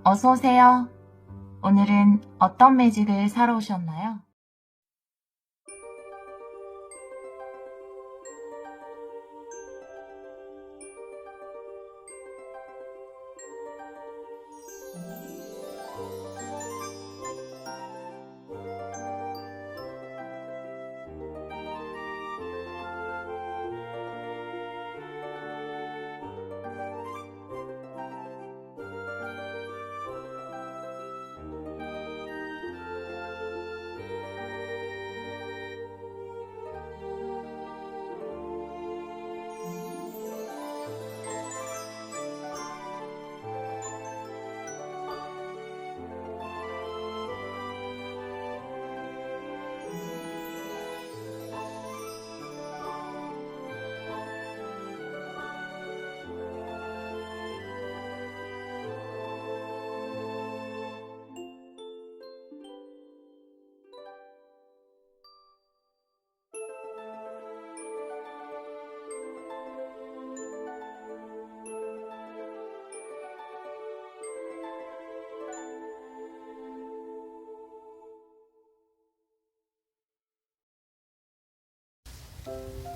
어서 오세요. 오늘은 어떤 매직을 사러 오셨나요?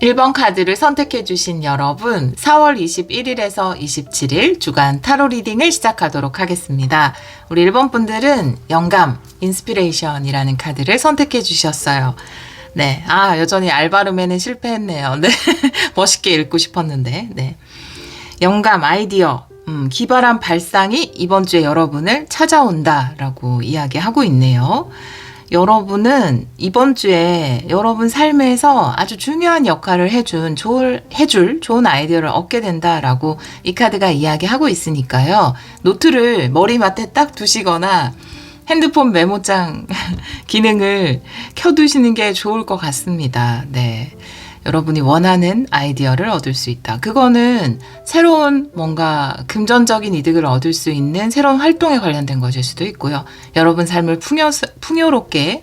(1번) 카드를 선택해 주신 여러분, 4월 21일에서 27일 주간 타로 리딩을 시작하도록 하겠습니다. 우리 1번 분들은 영감, 인스피레이션이라는 카드를 선택해 주셨어요. 네, 여전히 알바름에는 실패했네요. 네, 멋있게 읽고 싶었는데, 네. 영감, 아이디어, 기발한 발상이 이번 주에 여러분을 찾아온다라고 이야기하고 있네요. 여러분은 이번 주에 여러분 삶에서 아주 중요한 역할을 해줄 좋은 아이디어를 얻게 된다라고 이 카드가 이야기하고 있으니까요. 노트를 머리맡에 딱 두시거나 핸드폰 메모장 기능을 켜두시는 게 좋을 것 같습니다. 네. 여러분이 원하는 아이디어를 얻을 수 있다. 그거는 새로운 뭔가 금전적인 이득을 얻을 수 있는 새로운 활동에 관련된 것일 수도 있고요. 여러분 삶을 풍요롭게,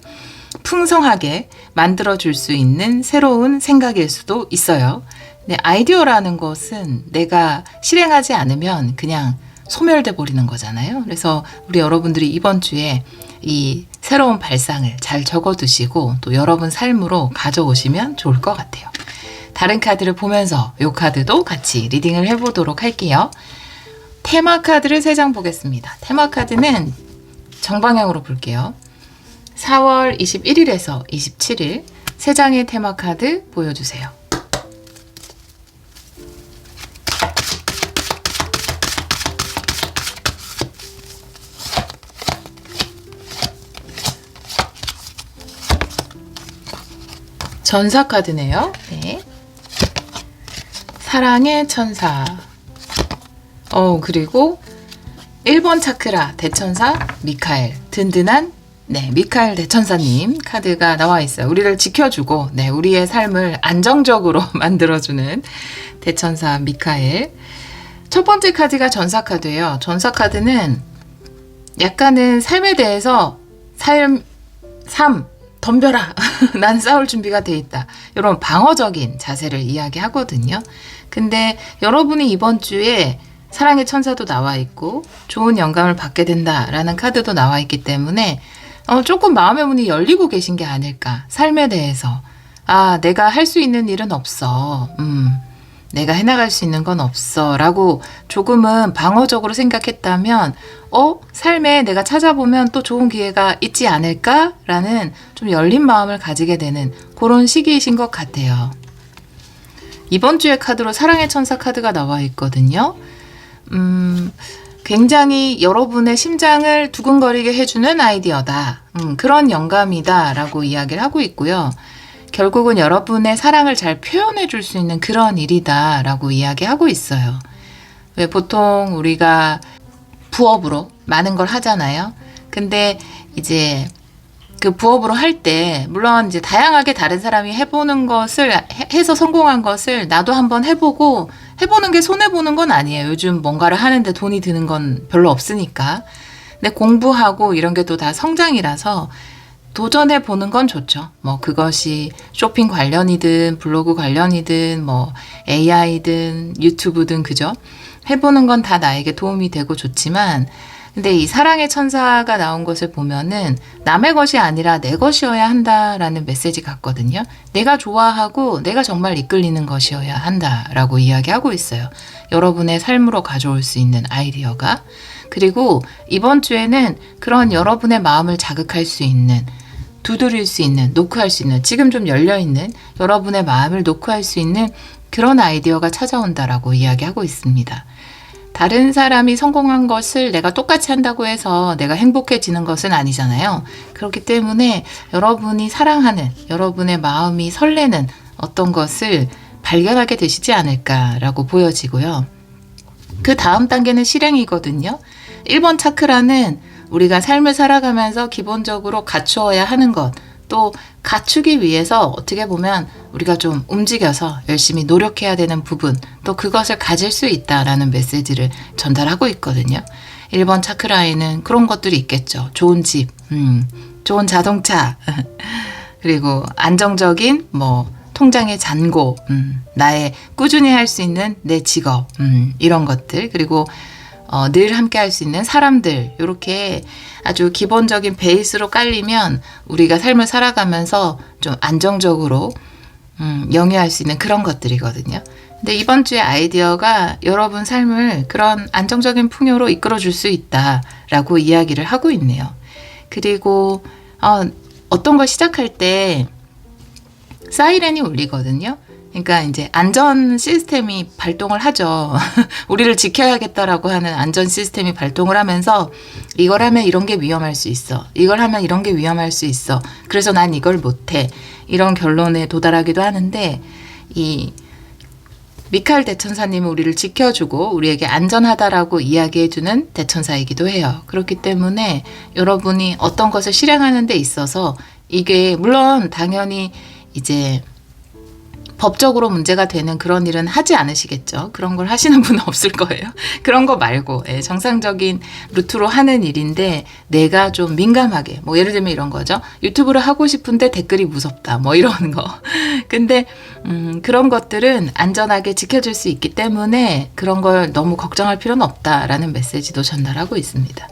풍성하게 만들어줄 수 있는 새로운 생각일 수도 있어요. 근데 아이디어라는 것은 내가 실행하지 않으면 그냥 소멸돼 버리는 거잖아요. 그래서 우리 여러분들이 이번 주에 이 새로운 발상을 잘 적어두시고 또 여러분 삶으로 가져오시면 좋을 것 같아요. 다른 카드를 보면서 이 카드도 같이 리딩을 해보도록 할게요. 테마 카드를 3장 보겠습니다. 테마 카드는 정방향으로 볼게요. 4월 21일에서 27일 3장의 테마 카드 보여주세요. 전사 카드네요. 네. 사랑의 천사. 그리고 1번 차크라 대천사 미카엘. 든든한 미카엘 대천사님 카드가 나와 있어요. 우리를 지켜주고 우리의 삶을 안정적으로 만들어주는 대천사 미카엘. 첫 번째 카드가 전사 카드예요. 전사 카드는 약간은 삶에 대해서 삶 덤벼라. 난 싸울 준비가 돼 있다. 이런 방어적인 자세를 이야기하거든요. 근데 여러분이 이번 주에 사랑의 천사도 나와 있고 좋은 영감을 받게 된다라는 카드도 나와 있기 때문에 조금 마음의 문이 열리고 계신 게 아닐까. 삶에 대해서 내가 할 수 있는 일은 없어. 내가 해나갈 수 있는 건 없어 라고 조금은 방어적으로 생각했다면 삶에 내가 찾아보면 또 좋은 기회가 있지 않을까? 라는 좀 열린 마음을 가지게 되는 그런 시기이신 것 같아요. 이번 주의 카드로 사랑의 천사 카드가 나와 있거든요. 굉장히 여러분의 심장을 두근거리게 해주는 아이디어다. 그런 영감이다 라고 이야기를 하고 있고요. 결국은 여러분의 사랑을 잘 표현해 줄 수 있는 그런 일이다 라고 이야기하고 있어요. 왜 보통 우리가 부업으로 많은 걸 하잖아요. 근데 이제 그 부업으로 할 때 물론 이제 다양하게 다른 사람이 해보는 것을 해서 성공한 것을 나도 한번 해보는 게 손해보는 건 아니에요. 요즘 뭔가를 하는데 돈이 드는 건 별로 없으니까. 근데 공부하고 이런 게 또 다 성장이라서 도전해 보는 건 좋죠. 뭐 그것이 쇼핑 관련이든 블로그 관련이든 뭐 AI든 유튜브든 그죠? 해보는 건 다 나에게 도움이 되고 좋지만 근데 이 사랑의 천사가 나온 것을 보면은 남의 것이 아니라 내 것이어야 한다라는 메시지 같거든요. 내가 좋아하고 내가 정말 이끌리는 것이어야 한다라고 이야기하고 있어요. 여러분의 삶으로 가져올 수 있는 아이디어가. 그리고 이번 주에는 그런 여러분의 마음을 자극할 수 있는, 두드릴 수 있는, 노크할 수 있는, 지금 좀 열려있는 여러분의 마음을 노크할 수 있는 그런 아이디어가 찾아온다라고 이야기하고 있습니다. 다른 사람이 성공한 것을 내가 똑같이 한다고 해서 내가 행복해지는 것은 아니잖아요. 그렇기 때문에 여러분이 사랑하는, 여러분의 마음이 설레는 어떤 것을 발견하게 되시지 않을까라고 보여지고요. 그 다음 단계는 실행이거든요. 1번 차크라는 우리가 삶을 살아가면서 기본적으로 갖추어야 하는 것, 또 갖추기 위해서 어떻게 보면 우리가 좀 움직여서 열심히 노력해야 되는 부분, 또 그것을 가질 수 있다라는 메시지를 전달하고 있거든요. 1번 차크라에는 그런 것들이 있겠죠. 좋은 집, 좋은 자동차, 그리고 안정적인 통장의 잔고, 나의 꾸준히 할 수 있는 내 직업, 이런 것들, 그리고 늘 함께 할 수 있는 사람들, 이렇게 아주 기본적인 베이스로 깔리면 우리가 삶을 살아가면서 좀 안정적으로 영위할 수 있는 그런 것들이거든요. 근데 이번 주의 아이디어가 여러분 삶을 그런 안정적인 풍요로 이끌어 줄 수 있다라고 이야기를 하고 있네요. 그리고 어떤 걸 시작할 때 사이렌이 울리거든요. 그러니까 이제 안전 시스템이 발동을 하죠. 우리를 지켜야겠다라고 하는 안전 시스템이 발동을 하면서 이걸 하면 이런 게 위험할 수 있어. 이걸 하면 이런 게 위험할 수 있어. 그래서 난 이걸 못해. 이런 결론에 도달하기도 하는데 이 미카엘 대천사님은 우리를 지켜주고 우리에게 안전하다라고 이야기해주는 대천사이기도 해요. 그렇기 때문에 여러분이 어떤 것을 실행하는 데 있어서 이게 물론 당연히 이제 법적으로 문제가 되는 그런 일은 하지 않으시겠죠. 그런 걸 하시는 분은 없을 거예요. 그런 거 말고 정상적인 루트로 하는 일인데 내가 좀 민감하게 예를 들면 이런 거죠. 유튜브를 하고 싶은데 댓글이 무섭다 이런 거. 근데 그런 것들은 안전하게 지켜줄 수 있기 때문에 그런 걸 너무 걱정할 필요는 없다라는 메시지도 전달하고 있습니다.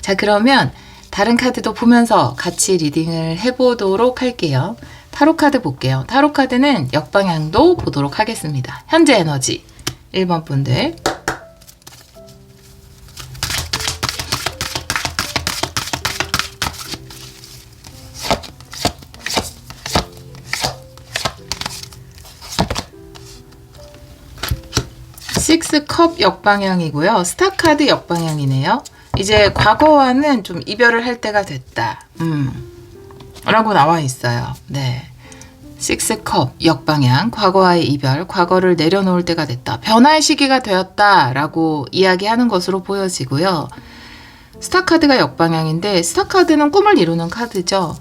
자, 그러면 다른 카드도 보면서 같이 리딩을 해보도록 할게요. 타로 카드 볼게요. 타로 카드는 역방향도 보도록 하겠습니다. 현재 에너지 1번 분들, 식스 컵 역방향이고요. 스타 카드 역방향이네요. 이제 과거와는 좀 이별을 할 때가 됐다. 라고 나와 있어요. 네. 식스컵 역방향, 과거와의 이별, 과거를 내려놓을 때가 됐다. 변화의 시기가 되었다라고 이야기하는 것으로 보여지고요. 스타카드가 역방향인데 스타카드는 꿈을 이루는 카드죠.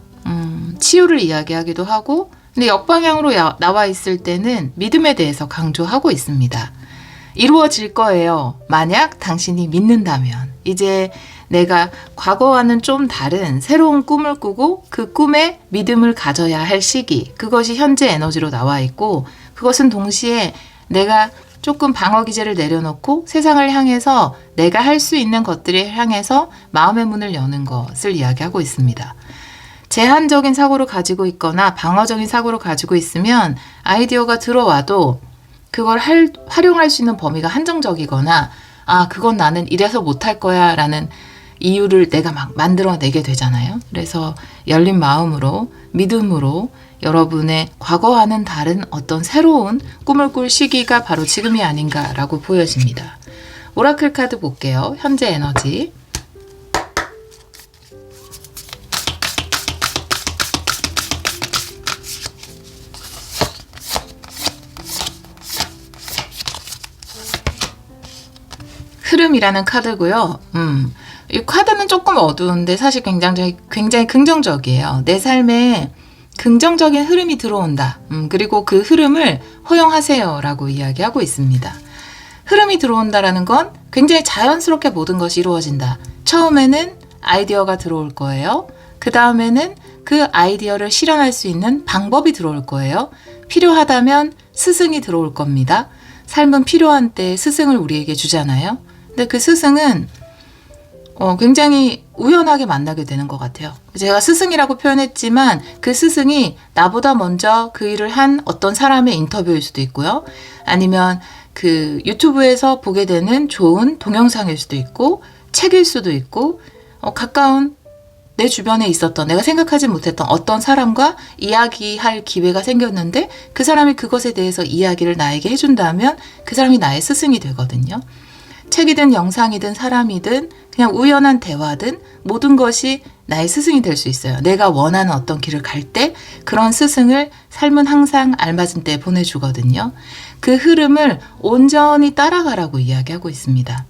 치유를 이야기하기도 하고, 근데 역방향으로 나와 있을 때는 믿음에 대해서 강조하고 있습니다. 이루어질 거예요. 만약 당신이 믿는다면. 이제 내가 과거와는 좀 다른 새로운 꿈을 꾸고 그 꿈에 믿음을 가져야 할 시기, 그것이 현재 에너지로 나와 있고, 그것은 동시에 내가 조금 방어 기제를 내려놓고 세상을 향해서 내가 할 수 있는 것들을 향해서 마음의 문을 여는 것을 이야기하고 있습니다. 제한적인 사고를 가지고 있거나 방어적인 사고를 가지고 있으면 아이디어가 들어와도 그걸 활용할 수 있는 범위가 한정적이거나, 그건 나는 이래서 못할 거야 라는 이유를 내가 막 만들어내게 되잖아요. 그래서 열린 마음으로, 믿음으로 여러분의 과거와는 다른 어떤 새로운 꿈을 꿀 시기가 바로 지금이 아닌가라고 보여집니다. 오라클 카드 볼게요. 현재 에너지. 흐름이라는 카드고요. 이 카드는 조금 어두운데 사실 굉장히 긍정적이에요. 내 삶에 긍정적인 흐름이 들어온다. 그리고 그 흐름을 허용하세요 라고 이야기하고 있습니다. 흐름이 들어온다라는 건 굉장히 자연스럽게 모든 것이 이루어진다. 처음에는 아이디어가 들어올 거예요. 그 다음에는 그 아이디어를 실현할 수 있는 방법이 들어올 거예요. 필요하다면 스승이 들어올 겁니다. 삶은 필요한 때 스승을 우리에게 주잖아요. 근데 그 스승은 굉장히 우연하게 만나게 되는 것 같아요. 제가 스승이라고 표현했지만 그 스승이 나보다 먼저 그 일을 한 어떤 사람의 인터뷰일 수도 있고요. 아니면 그 유튜브에서 보게 되는 좋은 동영상일 수도 있고 책일 수도 있고 가까운 내 주변에 있었던 내가 생각하지 못했던 어떤 사람과 이야기할 기회가 생겼는데 그 사람이 그것에 대해서 이야기를 나에게 해준다면 그 사람이 나의 스승이 되거든요. 책이든 영상이든 사람이든 그냥 우연한 대화든 모든 것이 나의 스승이 될 수 있어요. 내가 원하는 어떤 길을 갈 때 그런 스승을 삶은 항상 알맞은 때에 보내주거든요. 그 흐름을 온전히 따라가라고 이야기하고 있습니다.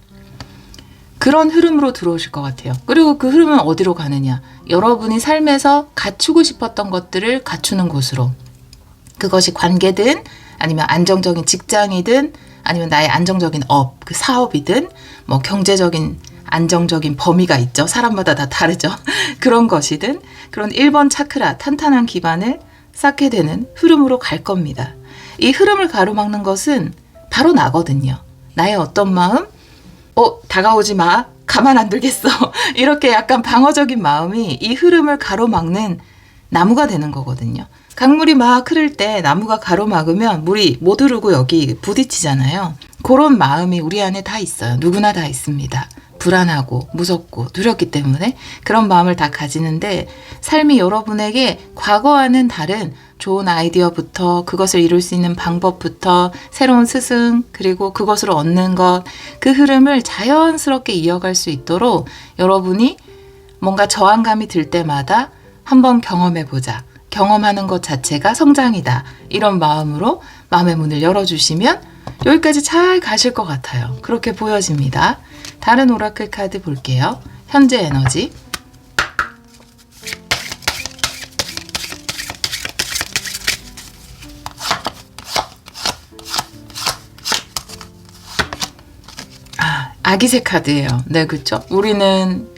그런 흐름으로 들어오실 것 같아요. 그리고 그 흐름은 어디로 가느냐? 여러분이 삶에서 갖추고 싶었던 것들을 갖추는 곳으로. 그것이 관계든 아니면 안정적인 직장이든 아니면 나의 안정적인 그 사업이든 뭐 경제적인 안정적인 범위가 있죠. 사람마다 다 다르죠. 그런 것이든 그런 1번 차크라 탄탄한 기반을 쌓게 되는 흐름으로 갈 겁니다. 이 흐름을 가로막는 것은 바로 나거든요. 나의 어떤 마음? 다가오지 마. 가만 안 두겠어. 이렇게 약간 방어적인 마음이 이 흐름을 가로막는 나무가 되는 거거든요. 강물이 막 흐를 때 나무가 가로막으면 물이 못 흐르고 여기 부딪히잖아요. 그런 마음이 우리 안에 다 있어요. 누구나 다 있습니다. 불안하고 무섭고 두렵기 때문에 그런 마음을 다 가지는데 삶이 여러분에게 과거와는 다른 좋은 아이디어부터 그것을 이룰 수 있는 방법부터 새로운 스승 그리고 그것을 얻는 것 그 흐름을 자연스럽게 이어갈 수 있도록 여러분이 뭔가 저항감이 들 때마다 한번 경험해보자. 경험하는 것 자체가 성장이다. 이런 마음으로 마음의 문을 열어주시면 여기까지 잘 가실 것 같아요. 그렇게 보여집니다. 다른 오라클 카드 볼게요. 현재 에너지. 아기새 카드예요. 네, 그렇죠. 우리는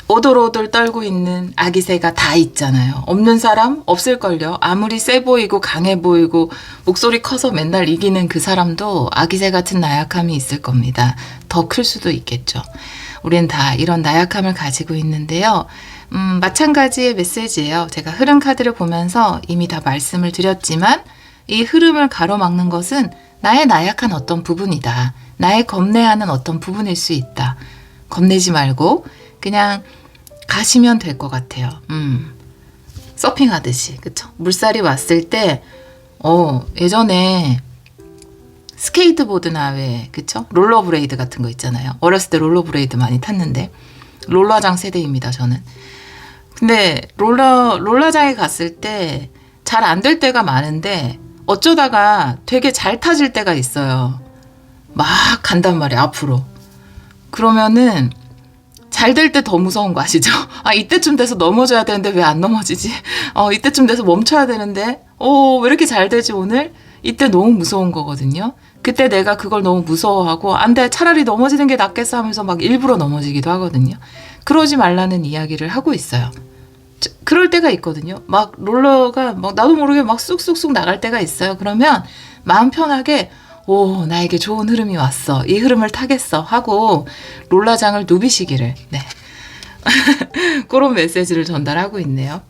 오돌오돌 떨고 있는 아기새가 다 있잖아요. 없는 사람 없을걸요. 아무리 세 보이고 강해 보이고 목소리 커서 맨날 이기는 그 사람도 아기새 같은 나약함이 있을 겁니다. 더 클 수도 있겠죠. 우린 다 이런 나약함을 가지고 있는데요. 마찬가지의 메시지예요. 제가 흐름 카드를 보면서 이미 다 말씀을 드렸지만 이 흐름을 가로막는 것은 나의 나약한 어떤 부분이다. 나의 겁내하는 어떤 부분일 수 있다. 겁내지 말고 그냥 가시면 될 것 같아요. 서핑하듯이, 그쵸? 물살이 왔을 때, 예전에 스케이트보드나 왜, 그쵸? 롤러브레이드 같은 거 있잖아요. 어렸을 때 롤러브레이드 많이 탔는데, 롤러장 세대입니다, 저는. 근데 롤러장에 갔을 때 잘 안 될 때가 많은데, 어쩌다가 되게 잘 타질 때가 있어요. 막 간단 말이에요, 앞으로. 그러면은, 잘 될 때 더 무서운 거 아시죠? 이때쯤 돼서 넘어져야 되는데 왜 안 넘어지지? 이때쯤 돼서 멈춰야 되는데, 왜 이렇게 잘 되지 오늘? 이때 너무 무서운 거거든요. 그때 내가 그걸 너무 무서워하고, 안 돼, 차라리 넘어지는 게 낫겠어 하면서 막 일부러 넘어지기도 하거든요. 그러지 말라는 이야기를 하고 있어요. 그럴 때가 있거든요. 막 롤러가 막 나도 모르게 막 쑥쑥쑥 나갈 때가 있어요. 그러면 마음 편하게 나에게 좋은 흐름이 왔어. 이 흐름을 타겠어. 하고 롤러장을 누비시기를. 네. 그런 메시지를 전달하고 있네요.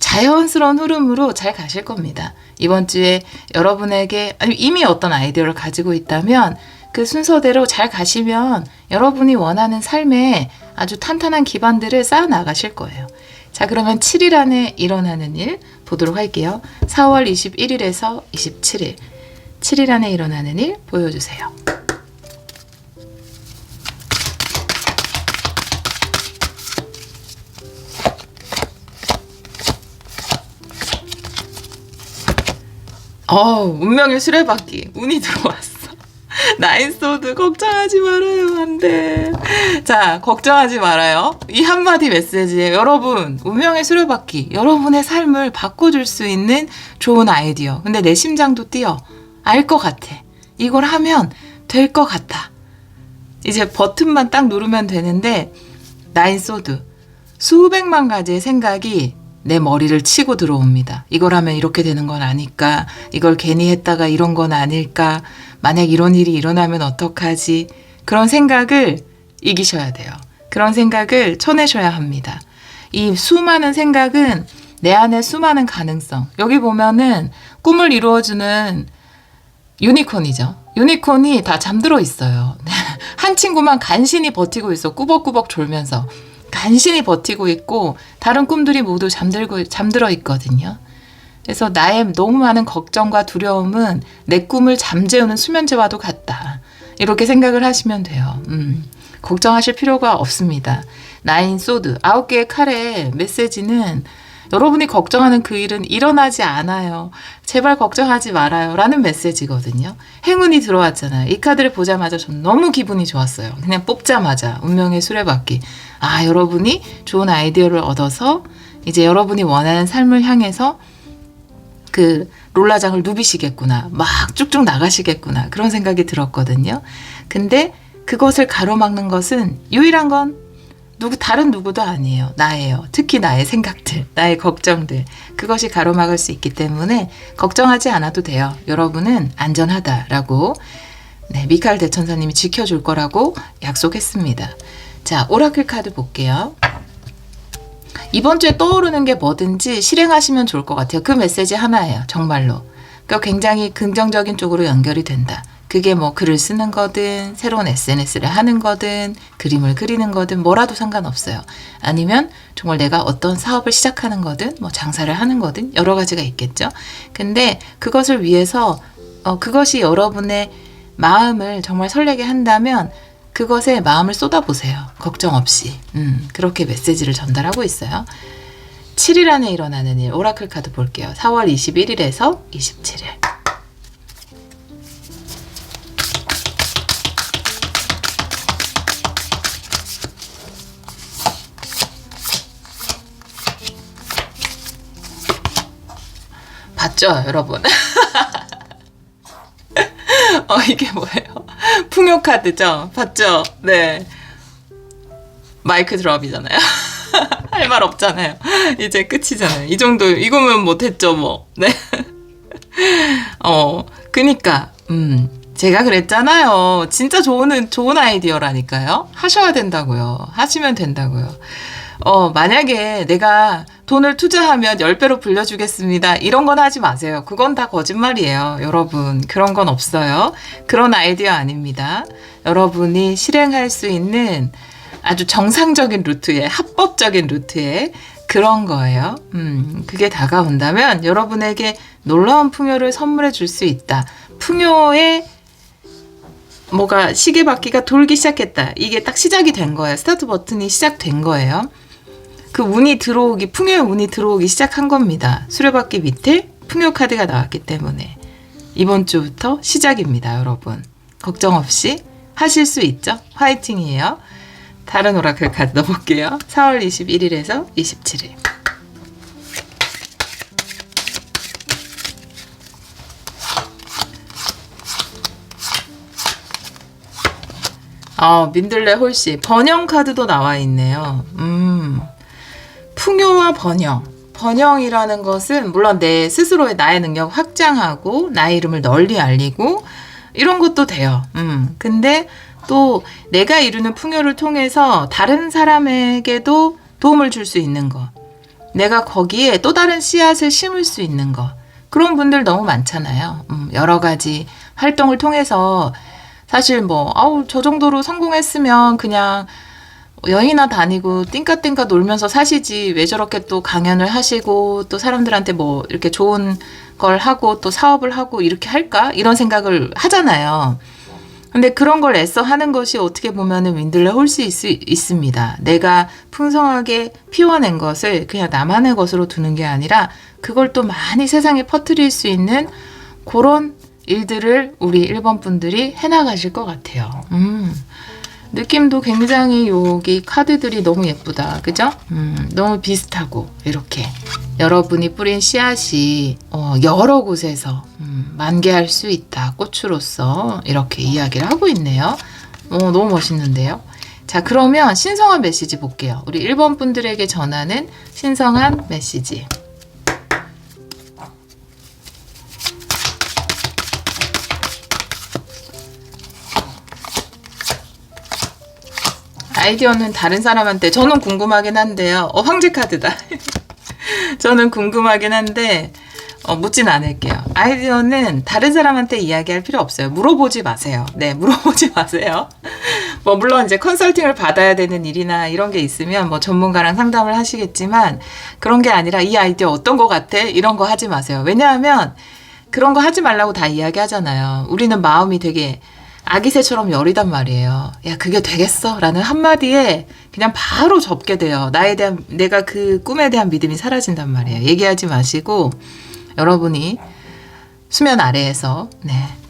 자연스러운 흐름으로 잘 가실 겁니다. 이번 주에 여러분에게 이미 어떤 아이디어를 가지고 있다면 그 순서대로 잘 가시면 여러분이 원하는 삶에 아주 탄탄한 기반들을 쌓아 나가실 거예요. 자, 그러면 7일 안에 일어나는 일 보도록 할게요. 4월 21일에서 27일. 7일 안에 일어나는 일 보여주세요. 운명의 수레바퀴. 운이 들어왔어. 나인소드 걱정하지 말아요. 안 돼. 자, 걱정하지 말아요. 이 한마디 메시지에 여러분, 운명의 수레바퀴. 여러분의 삶을 바꿔줄 수 있는 좋은 아이디어. 근데 내 심장도 뛰어. 알 것 같아. 이걸 하면 될 것 같아. 이제 버튼만 딱 누르면 되는데 나인소드. 수백만 가지의 생각이 내 머리를 치고 들어옵니다. 이걸 하면 이렇게 되는 건 아닐까? 이걸 괜히 했다가 이런 건 아닐까? 만약 이런 일이 일어나면 어떡하지? 그런 생각을 이기셔야 돼요. 그런 생각을 쳐내셔야 합니다. 이 수많은 생각은 내 안에 수많은 가능성. 여기 보면은 꿈을 이루어주는 유니콘이죠. 유니콘이 다 잠들어 있어요. 한 친구만 간신히 버티고 있어. 꾸벅꾸벅 졸면서. 간신히 버티고 있고 다른 꿈들이 모두 잠들어 있거든요. 그래서 나의 너무 많은 걱정과 두려움은 내 꿈을 잠재우는 수면제와도 같다. 이렇게 생각을 하시면 돼요. 걱정하실 필요가 없습니다. 나인 소드, 9개의 칼의 메시지는 여러분이 걱정하는 그 일은 일어나지 않아요. 제발 걱정하지 말아요. 라는 메시지거든요. 행운이 들어왔잖아요. 이 카드를 보자마자 전 너무 기분이 좋았어요. 그냥 뽑자마자 운명의 수레바퀴. 아, 여러분이 좋은 아이디어를 얻어서 이제 여러분이 원하는 삶을 향해서 그 롤라장을 누비시겠구나. 막 쭉쭉 나가시겠구나. 그런 생각이 들었거든요. 근데 그것을 가로막는 것은 유일한 건 다른 누구도 아니에요. 나예요. 특히 나의 생각들, 나의 걱정들. 그것이 가로막을 수 있기 때문에 걱정하지 않아도 돼요. 여러분은 안전하다라고 미카엘 대천사님이 지켜줄 거라고 약속했습니다. 자, 오라클 카드 볼게요. 이번 주에 떠오르는 게 뭐든지 실행하시면 좋을 것 같아요. 그 메시지 하나예요. 정말로. 그러니까 굉장히 긍정적인 쪽으로 연결이 된다. 그게 뭐 글을 쓰는 거든 새로운 SNS를 하는 거든 그림을 그리는 거든 뭐라도 상관없어요. 아니면 정말 내가 어떤 사업을 시작하는 거든 뭐 장사를 하는 거든 여러 가지가 있겠죠. 근데 그것을 위해서 그것이 여러분의 마음을 정말 설레게 한다면 그것에 마음을 쏟아보세요. 걱정 없이. 그렇게 메시지를 전달하고 있어요. 7일 안에 일어나는 일 오라클 카드 볼게요. 4월 21일에서 27일. 봤죠, 여러분? 이게 뭐예요? 풍요 카드죠? 봤죠? 네. 마이크 드롭이잖아요. 할 말 없잖아요. 이제 끝이잖아요. 이 정도, 이거면 못했죠, 뭐. 네. 그니까, 제가 그랬잖아요. 진짜 좋은 아이디어라니까요. 하셔야 된다고요. 하시면 된다고요. 만약에 내가 돈을 투자하면 10배로 불려주겠습니다. 이런 건 하지 마세요. 그건 다 거짓말이에요. 여러분, 그런 건 없어요. 그런 아이디어 아닙니다. 여러분이 실행할 수 있는 아주 정상적인 루트에, 합법적인 루트에 그런 거예요. 그게 다가온다면 여러분에게 놀라운 풍요를 선물해 줄 수 있다. 풍요의 뭐가 시계바퀴가 돌기 시작했다. 이게 딱 시작이 된 거예요. 스타트 버튼이 시작된 거예요. 그 운이 들어오기, 풍요의 운이 들어오기 시작한 겁니다. 수레바퀴 밑에 풍요 카드가 나왔기 때문에 이번 주부터 시작입니다, 여러분. 걱정 없이 하실 수 있죠? 화이팅이에요. 다른 오라클 카드 넣어볼게요. 4월 21일에서 27일. 민들레 홀씨 번영 카드도 나와 있네요. 풍요와 번영. 번영이라는 것은 물론 내 스스로의 나의 능력 확장하고 나의 이름을 널리 알리고 이런 것도 돼요. 근데 또 내가 이루는 풍요를 통해서 다른 사람에게도 도움을 줄 수 있는 것. 내가 거기에 또 다른 씨앗을 심을 수 있는 것. 그런 분들 너무 많잖아요. 여러 가지 활동을 통해서 사실 저 정도로 성공했으면 그냥 여행이나 다니고 띵까띵까 놀면서 사시지 왜 저렇게 또 강연을 하시고 또 사람들한테 이렇게 좋은 걸 하고 또 사업을 하고 이렇게 할까? 이런 생각을 하잖아요. 근데 그런 걸 애써 하는 것이 어떻게 보면은 윈들레 홀수 있습니다. 내가 풍성하게 피워낸 것을 그냥 나만의 것으로 두는 게 아니라 그걸 또 많이 세상에 퍼뜨릴 수 있는 그런 일들을 우리 1번 분들이 해나가실 것 같아요. 느낌도 굉장히 여기 카드들이 너무 예쁘다. 그죠? 너무 비슷하고 이렇게 여러분이 뿌린 씨앗이 여러 곳에서 만개할 수 있다. 꽃으로서 이렇게 이야기를 하고 있네요. 너무 멋있는데요. 자, 그러면 신성한 메시지 볼게요. 우리 1번 분들에게 전하는 신성한 메시지. 아이디어는 다른 사람한테 저는 궁금하긴 한데요. 황제 카드다. 저는 궁금하긴 한데 묻진 않을게요. 아이디어는 다른 사람한테 이야기할 필요 없어요. 물어보지 마세요. 네, 물어보지 마세요. 뭐 물론 이제 컨설팅을 받아야 되는 일이나 이런 게 있으면 뭐 전문가랑 상담을 하시겠지만 그런 게 아니라 이 아이디어 어떤 거 같아? 이런 거 하지 마세요. 왜냐하면 그런 거 하지 말라고 다 이야기하잖아요. 우리는 마음이 되게 아기새처럼 여리단 말이에요. 야, 그게 되겠어? 라는 한마디에 그냥 바로 접게 돼요. 내가 그 꿈에 대한 믿음이 사라진단 말이에요. 얘기하지 마시고 여러분이 수면 아래에서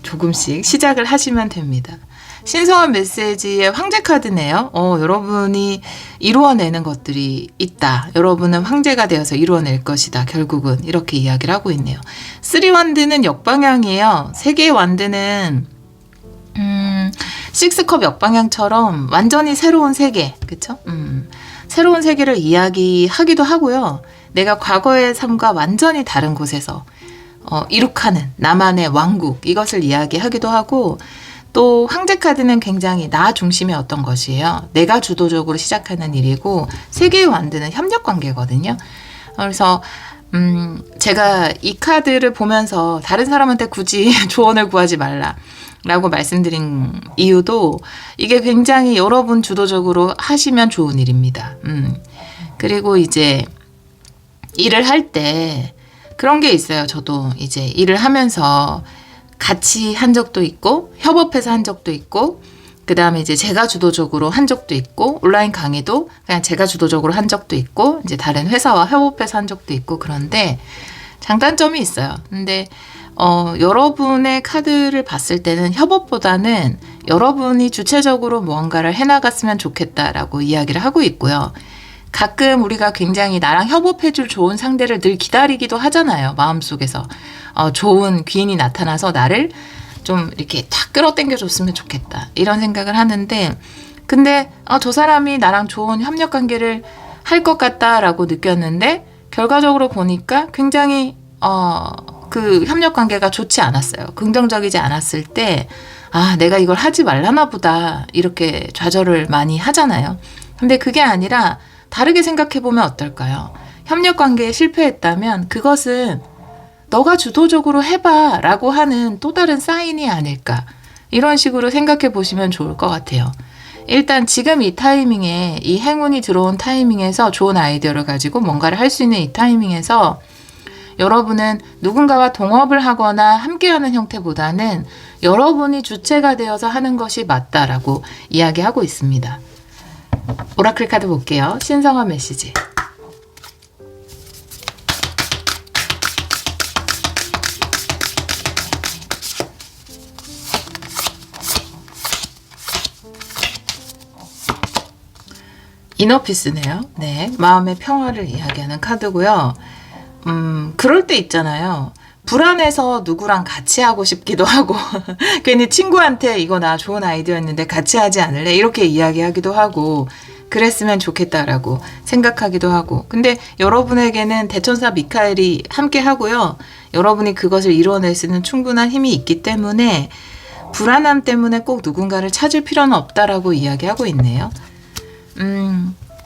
조금씩 시작을 하시면 됩니다. 신성한 메시지의 황제 카드네요. 여러분이 이루어내는 것들이 있다. 여러분은 황제가 되어서 이루어낼 것이다. 결국은 이렇게 이야기를 하고 있네요. 3완드는 역방향이에요. 3개의 완드는 6컵 역방향처럼 완전히 새로운 세계, 그쵸? 새로운 세계를 이야기하기도 하고요. 내가 과거의 삶과 완전히 다른 곳에서 이룩하는 나만의 왕국, 이것을 이야기하기도 하고, 또 황제 카드는 굉장히 나 중심의 어떤 것이에요. 내가 주도적으로 시작하는 일이고, 세계의 완드는 협력 관계거든요. 그래서 제가 이 카드를 보면서 다른 사람한테 굳이 조언을 구하지 말라 라고 말씀드린 이유도 이게 굉장히 여러분 주도적으로 하시면 좋은 일입니다. 그리고 이제 일을 할 때 그런 게 있어요. 저도 이제 일을 하면서 같이 한 적도 있고 협업해서 한 적도 있고 그 다음에 이제 제가 주도적으로 한 적도 있고 온라인 강의도 그냥 제가 주도적으로 한 적도 있고 이제 다른 회사와 협업해서 한 적도 있고 그런데 장단점이 있어요. 근데 여러분의 카드를 봤을 때는 협업보다는 여러분이 주체적으로 무언가를 해나갔으면 좋겠다라고 이야기를 하고 있고요. 가끔 우리가 굉장히 나랑 협업해줄 좋은 상대를 늘 기다리기도 하잖아요. 마음속에서. 좋은 귀인이 나타나서 나를 좀 이렇게 탁 끌어당겨 줬으면 좋겠다. 이런 생각을 하는데, 근데 저 사람이 나랑 좋은 협력 관계를 할 것 같다라고 느꼈는데, 결과적으로 보니까 굉장히, 그 협력 관계가 좋지 않았어요. 긍정적이지 않았을 때, 내가 이걸 하지 말라나 보다. 이렇게 좌절을 많이 하잖아요. 근데 그게 아니라, 다르게 생각해보면 어떨까요? 협력 관계에 실패했다면 그것은 너가 주도적으로 해봐 라고 하는 또 다른 사인이 아닐까. 이런 식으로 생각해 보시면 좋을 것 같아요. 일단 지금 이 타이밍에 이 행운이 들어온 타이밍에서 좋은 아이디어를 가지고 뭔가를 할 수 있는 이 타이밍에서 여러분은 누군가와 동업을 하거나 함께하는 형태보다는 여러분이 주체가 되어서 하는 것이 맞다라고 이야기하고 있습니다. 오라클 카드 볼게요. 신성한 메시지. 이너피스네요. 네, 마음의 평화를 이야기하는 카드고요. 그럴 때 있잖아요. 불안해서 누구랑 같이 하고 싶기도 하고 괜히 친구한테 이거 나 좋은 아이디어였는데 같이 하지 않을래? 이렇게 이야기하기도 하고 그랬으면 좋겠다라고 생각하기도 하고 근데 여러분에게는 대천사 미카엘이 함께 하고요. 여러분이 그것을 이뤄낼 수 있는 충분한 힘이 있기 때문에 불안함 때문에 꼭 누군가를 찾을 필요는 없다라고 이야기하고 있네요.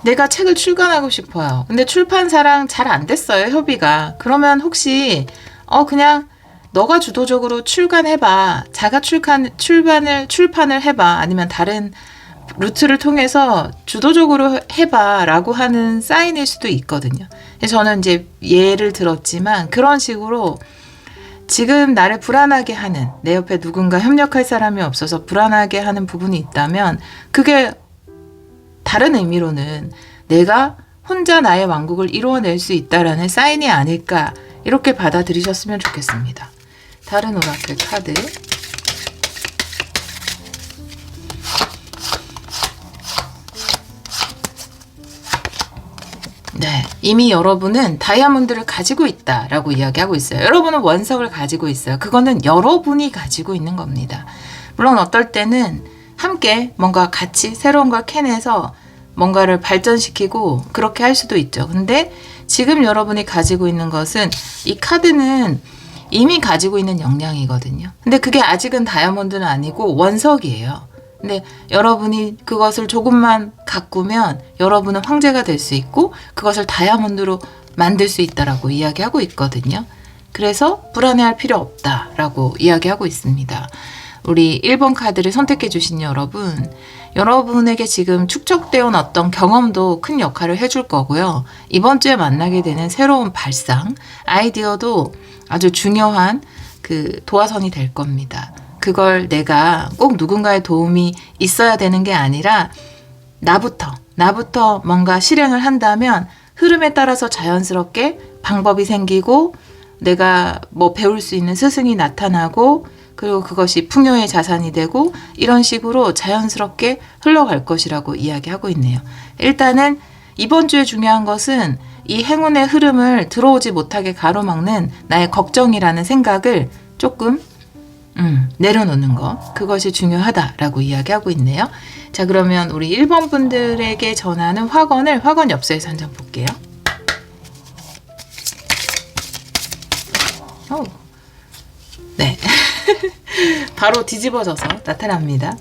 내가 책을 출간하고 싶어요. 근데 출판사랑 잘 안 됐어요, 협의가. 그러면 혹시 그냥 너가 주도적으로 출간해봐. 자가 출판을 해봐. 아니면 다른 루트를 통해서 주도적으로 해봐. 라고 하는 사인일 수도 있거든요. 저는 이제 예를 들었지만 그런 식으로 지금 나를 불안하게 하는 내 옆에 누군가 협력할 사람이 없어서 불안하게 하는 부분이 있다면 그게 다른 의미로는 내가 혼자 나의 왕국을 이루어낼 수 있다라는 사인이 아닐까 이렇게 받아들이셨으면 좋겠습니다. 다른 오라클 카드. 네, 이미 여러분은 다이아몬드를 가지고 있다라고 이야기하고 있어요. 여러분은 원석을 가지고 있어요. 그거는 여러분이 가지고 있는 겁니다. 물론 어떨 때는 함께 뭔가 같이 새로운 걸 캐내서 뭔가를 발전시키고 그렇게 할 수도 있죠. 근데 지금 여러분이 가지고 있는 것은 이 카드는 이미 가지고 있는 역량이거든요. 근데 그게 아직은 다이아몬드는 아니고 원석이에요. 근데 여러분이 그것을 조금만 가꾸면 여러분은 황제가 될 수 있고 그것을 다이아몬드로 만들 수 있다라고 이야기하고 있거든요. 그래서 불안해할 필요 없다라고 이야기하고 있습니다. 우리 1번 카드를 선택해 주신 여러분, 여러분에게 지금 축적되어 온 어떤 경험도 큰 역할을 해줄 거고요. 이번 주에 만나게 되는 새로운 발상, 아이디어도 아주 중요한 그 도화선이 될 겁니다. 그걸 내가 꼭 누군가의 도움이 있어야 되는 게 아니라 나부터 뭔가 실행을 한다면 흐름에 따라서 자연스럽게 방법이 생기고 내가 뭐 배울 수 있는 스승이 나타나고 그리고 그것이 풍요의 자산이 되고 이런 식으로 자연스럽게 흘러갈 것이라고 이야기하고 있네요. 일단은 이번 주에 중요한 것은 이 행운의 흐름을 들어오지 못하게 가로막는 나의 걱정이라는 생각을 조금 내려놓는 것, 그것이 중요하다라고 이야기하고 있네요. 자, 그러면 우리 1번 분들에게 전하는 화건을 화건 엽서에서 한 장 볼게요. 네. 바로 뒤집어져서 나타납니다.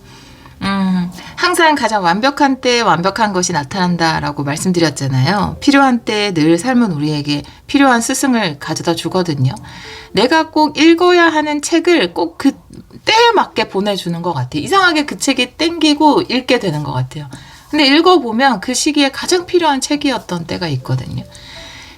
항상 가장 완벽한 때에 완벽한 것이 나타난다라고 말씀드렸잖아요. 필요한 때에 늘 삶은 우리에게 필요한 스승을 가져다 주거든요. 내가 꼭 읽어야 하는 책을 꼭 그 때에 맞게 보내주는 것 같아요. 이상하게 그 책이 땡기고 읽게 되는 것 같아요. 근데 읽어보면 그 시기에 가장 필요한 책이었던 때가 있거든요.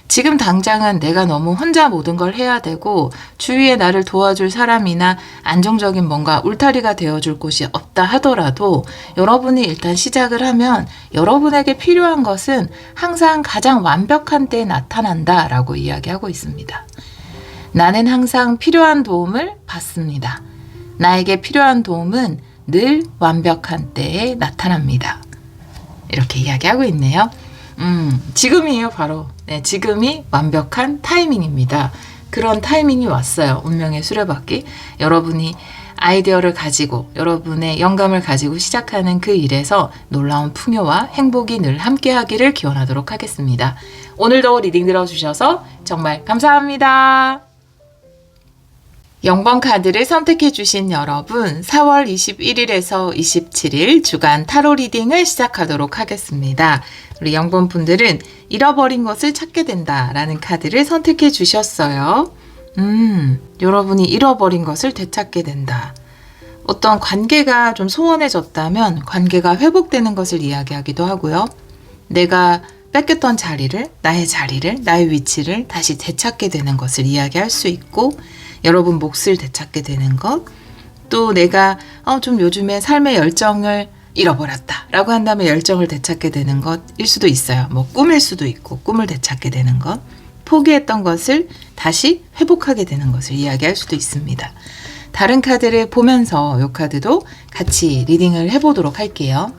지금 당장은 내가 너무 혼자 모든 걸 해야 되고 주위에 나를 도와줄 사람이나 안정적인 뭔가 울타리가 되어줄 곳이 없다 하더라도 여러분이 일단 시작을 하면 여러분에게 필요한 것은 항상 가장 완벽한 때에 나타난다라고 이야기하고 있습니다. 나는 항상 필요한 도움을 받습니다. 나에게 필요한 도움은 늘 완벽한 때에 나타납니다. 이렇게 이야기하고 있네요. 지금이에요, 바로. 네, 지금이 완벽한 타이밍입니다. 그런 타이밍이 왔어요. 운명의 수레바퀴. 여러분이 아이디어를 가지고 여러분의 영감을 가지고 시작하는 그 일에서 놀라운 풍요와 행복이 늘 함께하기를 기원하도록 하겠습니다. 오늘도 리딩 들어주셔서 정말 감사합니다. 0번 카드를 선택해 주신 여러분, 4월 21일에서 27일 주간 타로 리딩을 시작하도록 하겠습니다. 우리 0번 분들은 잃어버린 것을 찾게 된다라는 카드를 선택해 주셨어요. 여러분이 잃어버린 것을 되찾게 된다. 어떤 관계가 좀 소원해졌다면 관계가 회복되는 것을 이야기하기도 하고요. 내가 뺏겼던 자리를, 나의 위치를 다시 되찾게 되는 것을 이야기할 수 있고, 여러분 몫을 되찾게 되는 것, 또 내가 좀 요즘에 삶의 열정을 잃어버렸다 라고 한다면 열정을 되찾게 되는 것일 수도 있어요. 뭐 꿈일 수도 있고 꿈을 되찾게 되는 것, 포기했던 것을 다시 회복하게 되는 것을 이야기할 수도 있습니다. 다른 카드를 보면서 이 카드도 같이 리딩을 해보도록 할게요.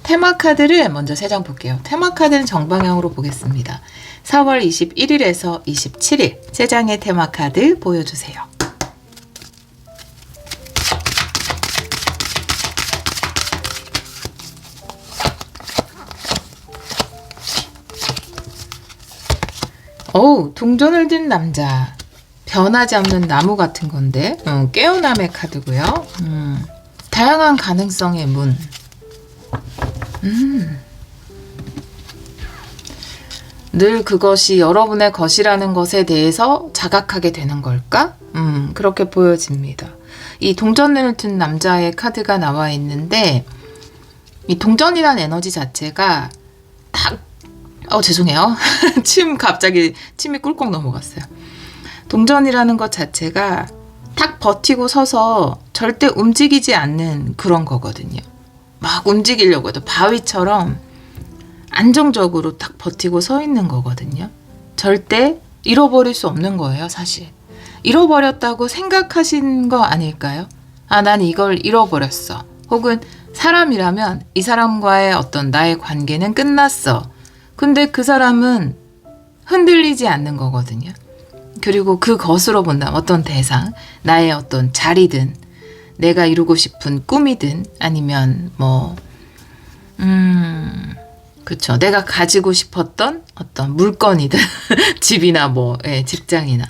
테마 카드를 먼저 3장 볼게요. 테마 카드는 정방향으로 보겠습니다. 4월 21일에서 27일 3장의 테마 카드 보여주세요. 동전을 든 남자. 변하지 않는 나무 같은 건데 깨어남의 카드고요. 다양한 가능성의 문. 늘 그것이 여러분의 것이라는 것에 대해서 자각하게 되는 걸까? 그렇게 보여집니다. 이 동전을 든 남자의 카드가 나와 있는데 이 동전이라는 에너지 자체가 딱 죄송해요. 갑자기 침이 꿀꺽 넘어갔어요. 동전이라는 것 자체가 탁 버티고 서서 절대 움직이지 않는 그런 거거든요. 막 움직이려고 해도 바위처럼 안정적으로 딱 버티고 서 있는 거거든요. 절대 잃어버릴 수 없는 거예요, 사실. 잃어버렸다고 생각하신 거 아닐까요? 난 이걸 잃어버렸어. 혹은 사람이라면 이 사람과의 어떤 나의 관계는 끝났어. 근데 그 사람은 흔들리지 않는 거거든요. 그리고 그것으로 본다면 어떤 대상, 나의 어떤 자리든, 내가 이루고 싶은 꿈이든, 아니면 그쵸. 내가 가지고 싶었던 어떤 물건이든, 집이나 직장이나.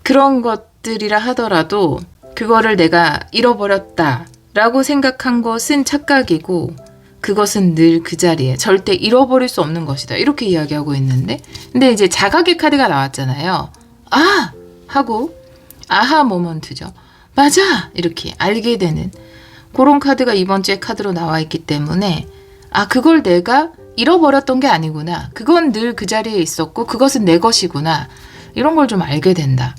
그런 것들이라 하더라도, 그거를 내가 잃어버렸다. 라고 생각한 것은 착각이고 그것은 늘 그 자리에 절대 잃어버릴 수 없는 것이다. 이렇게 이야기하고 있는데 근데 이제 자각의 카드가 나왔잖아요. 아! 하고 아하 모먼트죠. 맞아! 이렇게 알게 되는 그런 카드가 이번 주에 카드로 나와 있기 때문에 아 그걸 내가 잃어버렸던 게 아니구나. 그건 늘 그 자리에 있었고 그것은 내 것이구나. 이런 걸 좀 알게 된다.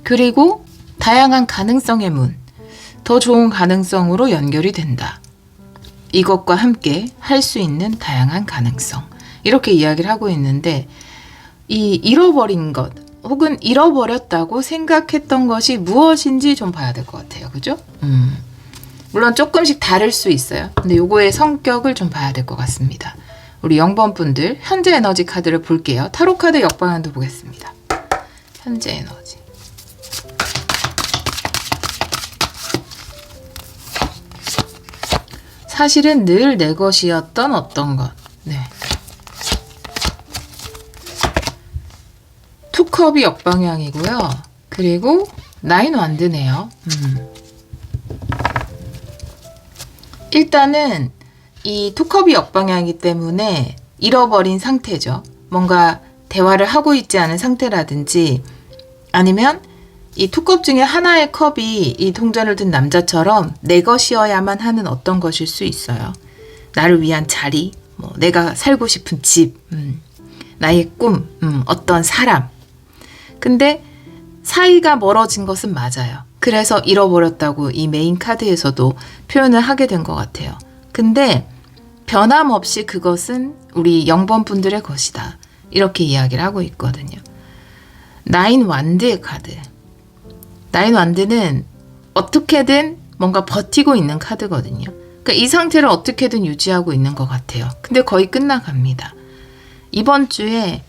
그리고 다양한 가능성의 문, 더 좋은 가능성으로 연결이 된다. 이것과 함께 할 수 있는 다양한 가능성. 이렇게 이야기를 하고 있는데 이 잃어버린 것 혹은 잃어버렸다고 생각했던 것이 무엇인지 좀 봐야 될 것 같아요. 그죠? 물론 조금씩 다를 수 있어요. 근데 요거의 성격을 좀 봐야 될 것 같습니다. 우리 0번 분들 현재 에너지 카드를 볼게요. 타로 카드 역방향도 보겠습니다. 현재 에너지. 사실은 늘 내 것이었던 어떤 것. 네. 투컵이 역방향이고요. 그리고 9 완드네요. 일단은 이 투컵이 역방향이기 때문에 잃어버린 상태죠. 뭔가 대화를 하고 있지 않은 상태라든지 아니면 이 투컵 중에 하나의 컵이 이 동전을 든 남자처럼 내 것이어야만 하는 어떤 것일 수 있어요. 나를 위한 자리, 뭐 내가 살고 싶은 집, 나의 꿈, 어떤 사람. 근데 사이가 멀어진 것은 맞아요. 그래서 잃어버렸다고 이 메인 카드에서도 표현을 하게 된 것 같아요. 근데 변함없이 그것은 우리 0번 분들의 것이다. 이렇게 이야기를 하고 있거든요. 9 완드의 카드. 9 완드는 어떻게든 뭔가 버티고 있는 카드거든요. 그러니까 이 상태를 어떻게든 유지하고 있는 것 같아요. 근데 거의 끝나갑니다. 이번 주에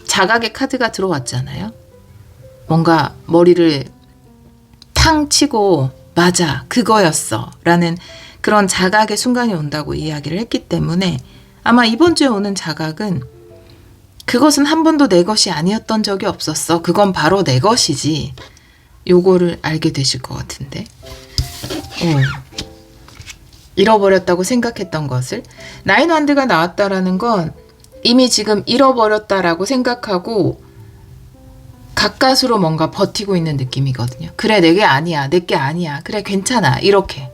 자각의 카드가 들어왔잖아요. 뭔가 머리를 탕 치고 맞아 그거였어 라는 그런 자각의 순간이 온다고 이야기를 했기 때문에 아마 이번 주에 오는 자각은 그것은 한 번도 내 것이 아니었던 적이 없었어. 그건 바로 내 것이지. 요거를 알게 되실 것 같은데. 잃어버렸다고 생각했던 것을 9 완드가 나왔다라는 건 이미 지금 잃어버렸다라고 생각하고 가까스로 뭔가 버티고 있는 느낌이거든요. 그래 내게 아니야. 내게 아니야. 그래 괜찮아. 이렇게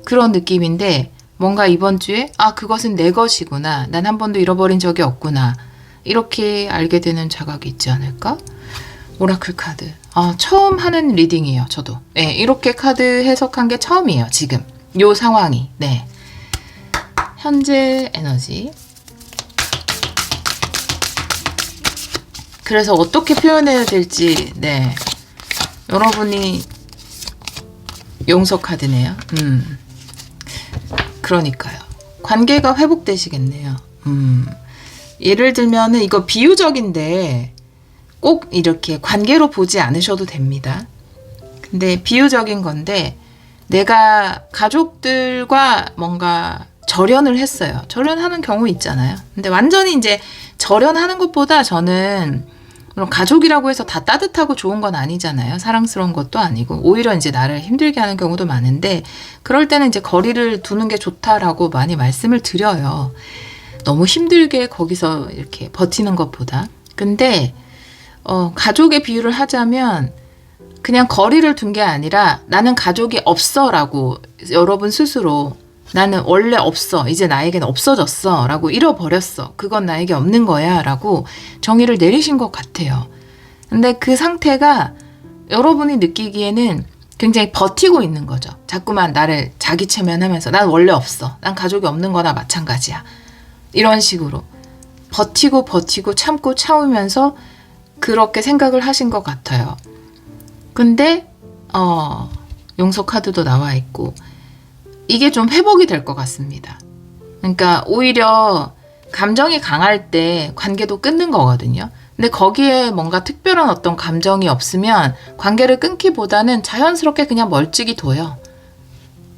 그런 느낌인데 뭔가 이번 주에 아 그것은 내 것이구나. 난 한 번도 잃어버린 적이 없구나. 이렇게 알게 되는 자각이 있지 않을까? 오라클 카드. 아, 처음 하는 리딩이에요. 저도. 네, 이렇게 카드 해석한 게 처음이에요. 지금. 요 상황이. 네. 현재 에너지. 그래서 어떻게 표현해야 될지, 네. 여러분이 용서 카드네요. 그러니까요. 관계가 회복되시겠네요. 예를 들면은 이거 비유적인데 꼭 이렇게 관계로 보지 않으셔도 됩니다. 근데 비유적인 건데 내가 가족들과 뭔가 절연을 했어요. 절연하는 경우 있잖아요. 근데 완전히 이제 절연하는 것보다 저는 물론 가족이라고 해서 다 따뜻하고 좋은 건 아니잖아요. 사랑스러운 것도 아니고 오히려 이제 나를 힘들게 하는 경우도 많은데 그럴 때는 이제 거리를 두는 게 좋다라고 많이 말씀을 드려요. 너무 힘들게 거기서 이렇게 버티는 것보다. 근데 가족의 비유를 하자면 그냥 거리를 둔 게 아니라 나는 가족이 없어 라고 여러분 스스로 나는 원래 없어. 이제 나에게는 없어졌어. 라고 잃어버렸어. 그건 나에게 없는 거야. 라고 정의를 내리신 것 같아요. 근데 그 상태가 여러분이 느끼기에는 굉장히 버티고 있는 거죠. 자꾸만 나를 자기 체면하면서 난 원래 없어. 난 가족이 없는 거나 마찬가지야. 이런 식으로 버티고 참고 참으면서 그렇게 생각을 하신 것 같아요. 근데 용서 카드도 나와 있고 이게 좀 회복이 될 것 같습니다. 그러니까 오히려 감정이 강할 때 관계도 끊는 거거든요. 근데 거기에 뭔가 특별한 어떤 감정이 없으면 관계를 끊기보다는 자연스럽게 그냥 멀찍이 둬요.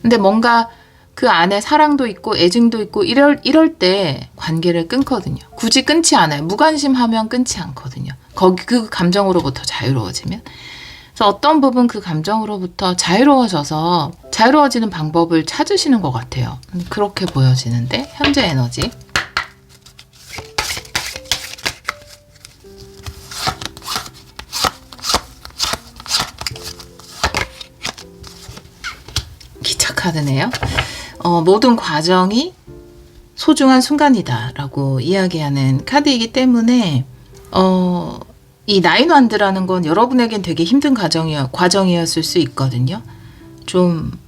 근데 뭔가 그 안에 사랑도 있고 애증도 있고 이럴 때 관계를 끊거든요. 굳이 끊지 않아요. 무관심하면 끊지 않거든요. 그 감정으로부터 자유로워지면. 그래서 어떤 부분 그 감정으로부터 자유로워져서 자유로워지는 방법을 찾으시는 것 같아요. 그렇게 보여지는데 현재 에너지. 기차 카드네요. 모든 과정이 소중한 순간이다 라고 이야기하는 카드이기 때문에 이 나인 완드라는 건 여러분에겐 되게 힘든 과정이었을 수 있거든요. 좀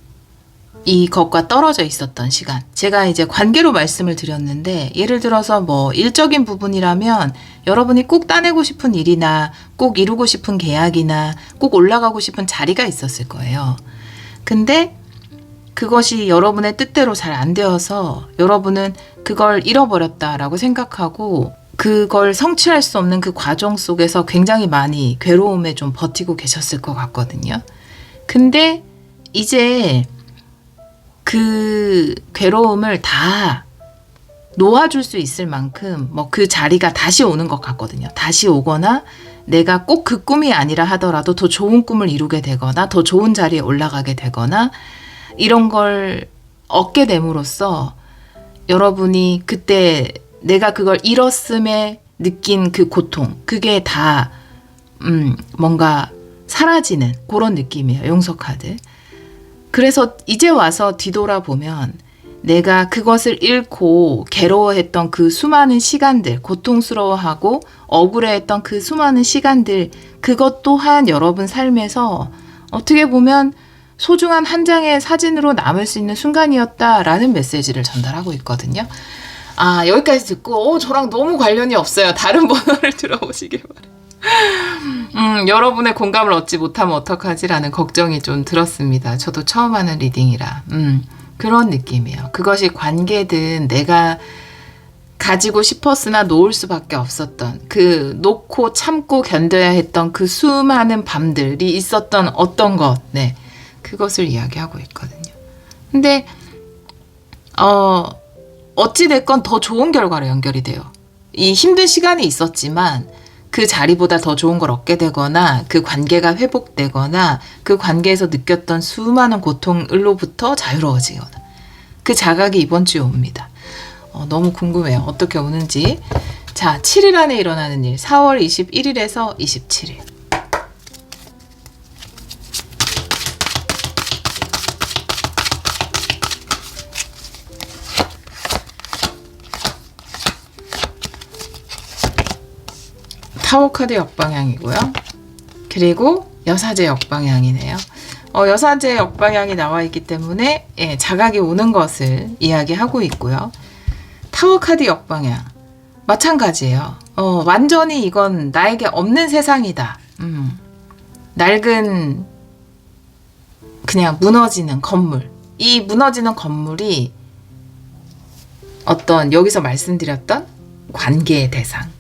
이것과 떨어져 있었던 시간. 제가 이제 관계로 말씀을 드렸는데 예를 들어서 뭐 일적인 부분이라면 여러분이 꼭 따내고 싶은 일이나 꼭 이루고 싶은 계약이나 꼭 올라가고 싶은 자리가 있었을 거예요. 근데 그것이 여러분의 뜻대로 잘 안 되어서 여러분은 그걸 잃어버렸다라고 생각하고 그걸 성취할 수 없는 그 과정 속에서 굉장히 많이 괴로움에 좀 버티고 계셨을 것 같거든요. 근데 이제 그 괴로움을 다 놓아줄 수 있을 만큼 뭐 그 자리가 다시 오는 것 같거든요. 다시 오거나 내가 꼭 그 꿈이 아니라 하더라도 더 좋은 꿈을 이루게 되거나 더 좋은 자리에 올라가게 되거나 이런 걸 얻게 됨으로써 여러분이 그때 내가 그걸 잃었음에 느낀 그 고통, 그게 다 뭔가 사라지는 그런 느낌이에요. 용서 카드. 그래서 이제 와서 뒤돌아보면 내가 그것을 잃고 괴로워했던 그 수많은 시간들, 고통스러워하고 억울해했던 그 수많은 시간들, 그것 또한 여러분 삶에서 어떻게 보면 소중한 한 장의 사진으로 남을 수 있는 순간이었다라는 메시지를 전달하고 있거든요. 여기까지 듣고 저랑 너무 관련이 없어요. 다른 번호를 들어보시길 바래요. 여러분의 공감을 얻지 못하면 어떡하지라는 걱정이 좀 들었습니다. 저도 처음 하는 리딩이라 그런 느낌이에요. 그것이 관계든 내가 가지고 싶었으나 놓을 수밖에 없었던 그 놓고 참고 견뎌야 했던 그 수많은 밤들이 있었던 어떤 것, 네, 그것을 이야기하고 있거든요. 근데 어찌됐건 더 좋은 결과로 연결이 돼요. 이 힘든 시간이 있었지만 그 자리보다 더 좋은 걸 얻게 되거나 그 관계가 회복되거나 그 관계에서 느꼈던 수많은 고통으로부터 자유로워지거나 그 자각이 이번 주에 옵니다. 너무 궁금해요. 어떻게 오는지. 자, 7일 안에 일어나는 일. 4월 21일에서 27일. 타워 카드 역방향이고요. 그리고 여사제 역방향이네요. 여사제 역방향이 나와 있기 때문에 자각이 오는 것을 이야기하고 있고요. 타워 카드 역방향 마찬가지예요. 완전히 이건 나에게 없는 세상이다. 낡은 그냥 무너지는 건물. 이 무너지는 건물이 어떤 여기서 말씀드렸던 관계의 대상,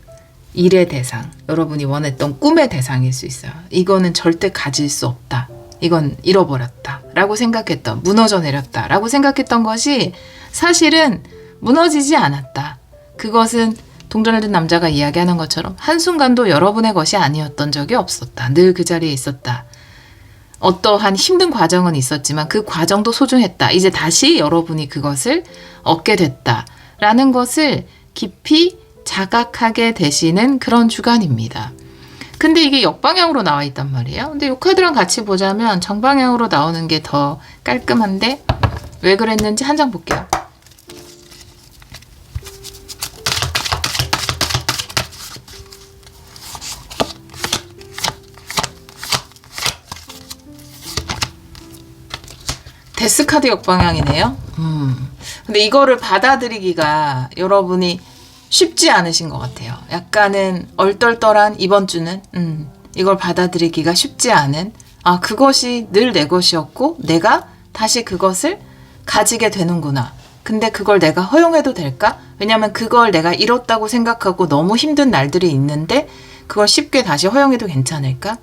일의 대상, 여러분이 원했던 꿈의 대상일 수 있어요. 이거는 절대 가질 수 없다. 이건 잃어버렸다 라고 생각했던, 무너져 내렸다 라고 생각했던 것이 사실은 무너지지 않았다. 그것은 동전을 든 남자가 이야기하는 것처럼 한순간도 여러분의 것이 아니었던 적이 없었다. 늘 그 자리에 있었다. 어떠한 힘든 과정은 있었지만 그 과정도 소중했다. 이제 다시 여러분이 그것을 얻게 됐다 라는 것을 깊이 자각하게 되시는 그런 주간입니다. 근데 이게 역방향으로 나와 있단 말이에요. 근데 이 카드랑 같이 보자면 정방향으로 나오는 게 더 깔끔한데 왜 그랬는지 한 장 볼게요. 데스 카드 역방향이네요. 근데 이거를 받아들이기가 여러분이 쉽지 않으신 것 같아요. 약간은 얼떨떨한 이번 주는 이걸 받아들이기가 쉽지 않은 그것이 늘 내 것이었고 내가 다시 그것을 가지게 되는구나. 근데 그걸 내가 허용해도 될까? 왜냐면 그걸 내가 잃었다고 생각하고 너무 힘든 날들이 있는데 그걸 쉽게 다시 허용해도 괜찮을까?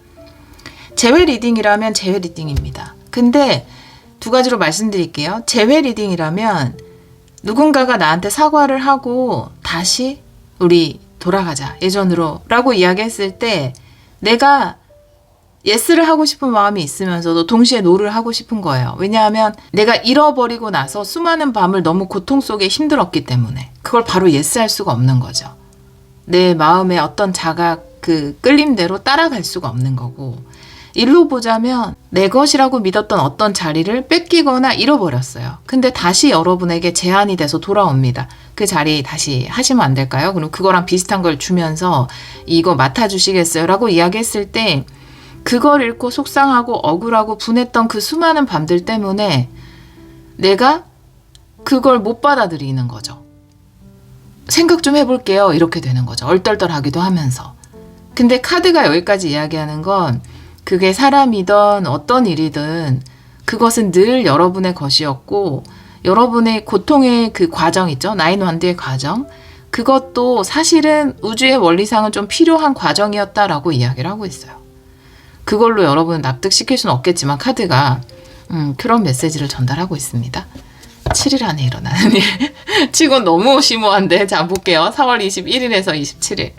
재회 리딩이라면 재회 리딩입니다. 근데 두 가지로 말씀드릴게요. 재회 리딩이라면 누군가가 나한테 사과를 하고 다시 우리 돌아가자 예전으로 라고 이야기했을 때 내가 예스를 하고 싶은 마음이 있으면서도 동시에 노를 하고 싶은 거예요. 왜냐하면 내가 잃어버리고 나서 수많은 밤을 너무 고통 속에 힘들었기 때문에 그걸 바로 예스할 수가 없는 거죠. 내 마음의 어떤 자각, 그 끌림대로 따라갈 수가 없는 거고, 일로 보자면 내 것이라고 믿었던 어떤 자리를 뺏기거나 잃어버렸어요. 근데 다시 여러분에게 제한이 돼서 돌아옵니다. 그 자리 다시 하시면 안 될까요? 그럼 그거랑 비슷한 걸 주면서 이거 맡아주시겠어요? 라고 이야기했을 때 그걸 잃고 속상하고 억울하고 분했던 그 수많은 밤들 때문에 내가 그걸 못 받아들이는 거죠. 생각 좀 해볼게요. 이렇게 되는 거죠. 얼떨떨하기도 하면서. 근데 카드가 여기까지 이야기하는 건 그게 사람이든 어떤 일이든 그것은 늘 여러분의 것이었고 여러분의 고통의 그 과정 있죠. 나인 완드의 과정. 그것도 사실은 우주의 원리상은 좀 필요한 과정이었다라고 이야기를 하고 있어요. 그걸로 여러분을 납득시킬 수는 없겠지만 카드가 그런 메시지를 전달하고 있습니다. 7일 안에 일어나는 일. 치곤 너무 심오한데. 자, 볼게요. 4월 21일에서 27일.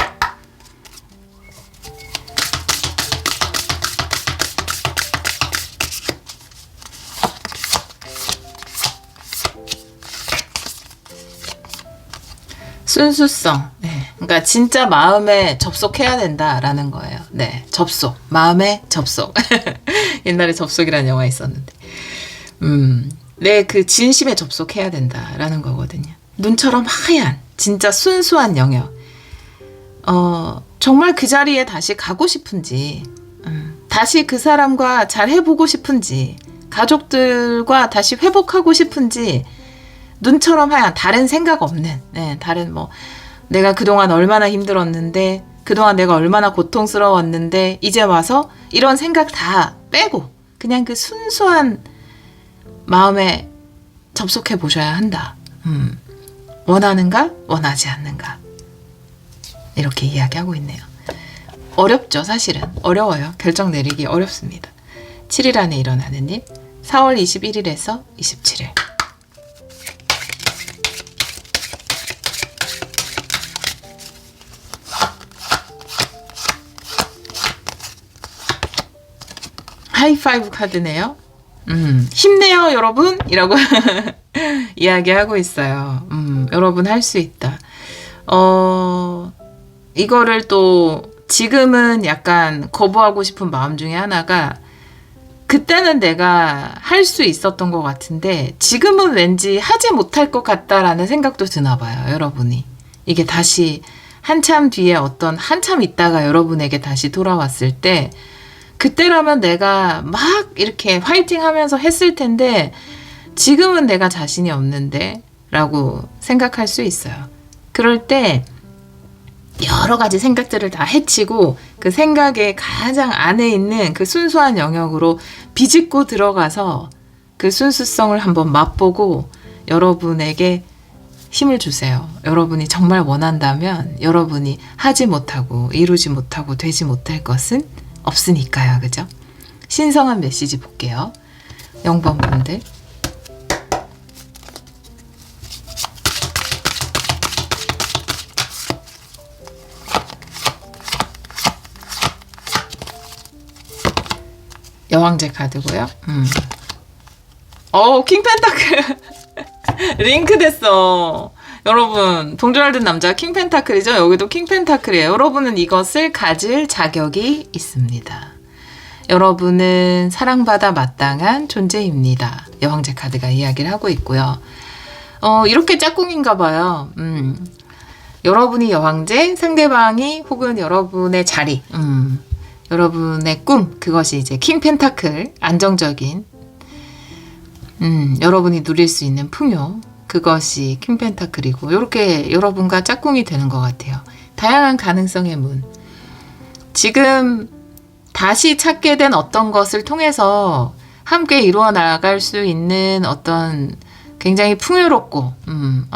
순수성. 네. 그러니까 진짜 마음에 접속해야 된다라는 거예요. 네. 접속. 마음에 접속. 옛날에 접속이라는 영화 있었는데. 내 그 진심에 접속해야 된다라는 거거든요. 눈처럼 하얀, 진짜 순수한 영역. 정말 그 자리에 다시 가고 싶은지, 다시 그 사람과 잘 해보고 싶은지, 가족들과 다시 회복하고 싶은지, 눈처럼 하얀, 다른 생각 없는, 네, 다른 뭐, 내가 그동안 얼마나 힘들었는데, 그동안 내가 얼마나 고통스러웠는데, 이제 와서 이런 생각 다 빼고, 그냥 그 순수한 마음에 접속해 보셔야 한다. 원하는가? 원하지 않는가? 이렇게 이야기하고 있네요. 어렵죠, 사실은. 어려워요. 결정 내리기 어렵습니다. 7일 안에 일어나는 일. 4월 21일에서 27일. 하이파이브 카드네요. 힘내요, 여러분! 이라고 이야기하고 있어요. 여러분 할 수 있다. 이거를 또 지금은 약간 거부하고 싶은 마음 중에 하나가 그때는 내가 할 수 있었던 것 같은데 지금은 왠지 하지 못할 것 같다라는 생각도 드나 봐요, 여러분이. 이게 다시 한참 뒤에 어떤 한참 있다가 여러분에게 다시 돌아왔을 때 그때라면 내가 막 이렇게 화이팅 하면서 했을 텐데 지금은 내가 자신이 없는데 라고 생각할 수 있어요. 그럴 때 여러 가지 생각들을 다 해치고 그 생각의 가장 안에 있는 그 순수한 영역으로 비집고 들어가서 그 순수성을 한번 맛보고 여러분에게 힘을 주세요. 여러분이 정말 원한다면 여러분이 하지 못하고 이루지 못하고 되지 못할 것은 없으니까요. 그죠? 신성한 메시지 볼게요. 0번 분들. 여왕제 카드고요. 킹 펜타클. 링크 됐어. 여러분, 동전을 든 남자가 킹 펜타클이죠? 여기도 킹 펜타클이에요. 여러분은 이것을 가질 자격이 있습니다. 여러분은 사랑받아 마땅한 존재입니다. 여왕제 카드가 이야기를 하고 있고요. 이렇게 짝꿍인가 봐요. 여러분이 여왕제, 상대방이 혹은 여러분의 자리, 여러분의 꿈, 그것이 이제 킹 펜타클, 안정적인, 여러분이 누릴 수 있는 풍요, 그것이 킹 펜타클이고 이렇게 여러분과 짝꿍이 되는 것 같아요. 다양한 가능성의 문. 지금 다시 찾게 된 어떤 것을 통해서 함께 이루어 나갈 수 있는 어떤 굉장히 풍요롭고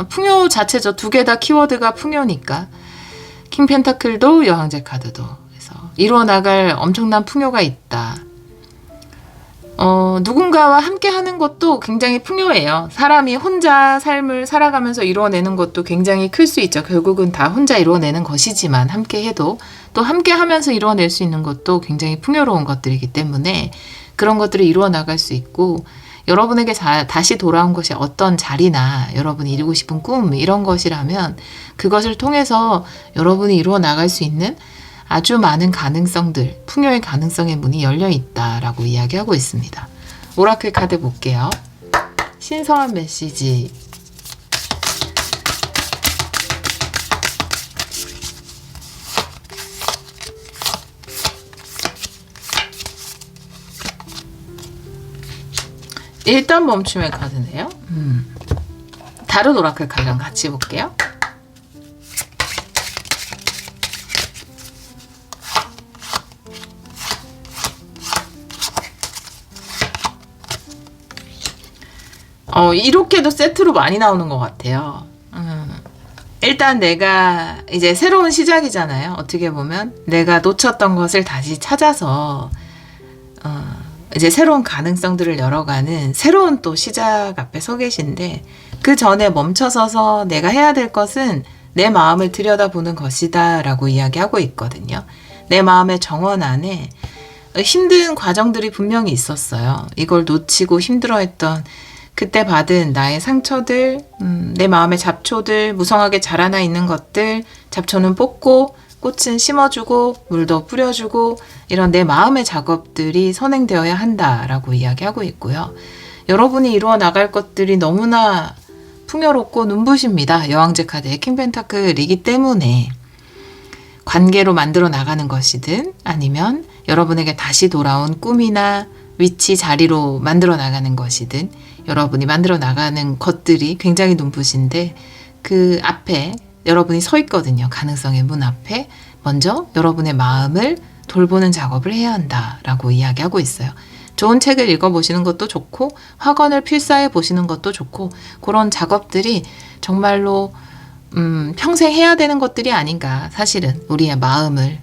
풍요 자체죠. 두 개 다 키워드가 풍요니까 킹 펜타클도 여왕제 카드도 그래서 이루어 나갈 엄청난 풍요가 있다. 누군가와 함께 하는 것도 굉장히 풍요해요. 사람이 혼자 삶을 살아가면서 이루어내는 것도 굉장히 클 수 있죠. 결국은 다 혼자 이루어내는 것이지만 함께 해도 또 함께 하면서 이루어낼 수 있는 것도 굉장히 풍요로운 것들이기 때문에 그런 것들을 이루어 나갈 수 있고 여러분에게 다시 돌아온 것이 어떤 자리나 여러분이 이루고 싶은 꿈 이런 것이라면 그것을 통해서 여러분이 이루어 나갈 수 있는 아주 많은 가능성들, 풍요의 가능성의 문이 열려 있다라고 이야기하고 있습니다. 오라클 카드 볼게요. 신성한 메시지. 일단 멈춤의 카드네요. 다른 오라클 카드랑 같이 볼게요. 이렇게도 세트로 많이 나오는 것 같아요. 일단 내가 이제 새로운 시작이잖아요. 어떻게 보면 내가 놓쳤던 것을 다시 찾아서 이제 새로운 가능성들을 열어가는 새로운 또 시작 앞에 서 계신데 그 전에 멈춰서서 내가 해야 될 것은 내 마음을 들여다보는 것이다 라고 이야기하고 있거든요. 내 마음의 정원 안에 힘든 과정들이 분명히 있었어요. 이걸 놓치고 힘들어했던 그때 받은 나의 상처들, 내 마음의 잡초들, 무성하게 자라나 있는 것들, 잡초는 뽑고 꽃은 심어주고 물도 뿌려주고 이런 내 마음의 작업들이 선행되어야 한다라고 이야기하고 있고요. 여러분이 이루어 나갈 것들이 너무나 풍요롭고 눈부십니다. 여왕제 카드의 킹 펜타클이기 때문에 관계로 만들어 나가는 것이든 아니면 여러분에게 다시 돌아온 꿈이나 위치, 자리로 만들어 나가는 것이든 여러분이 만들어 나가는 것들이 굉장히 눈부신데 그 앞에 여러분이 서 있거든요. 가능성의 문 앞에 먼저 여러분의 마음을 돌보는 작업을 해야 한다라고 이야기하고 있어요. 좋은 책을 읽어보시는 것도 좋고 학원을 필사해 보시는 것도 좋고 그런 작업들이 정말로 평생 해야 되는 것들이 아닌가 사실은 우리의 마음을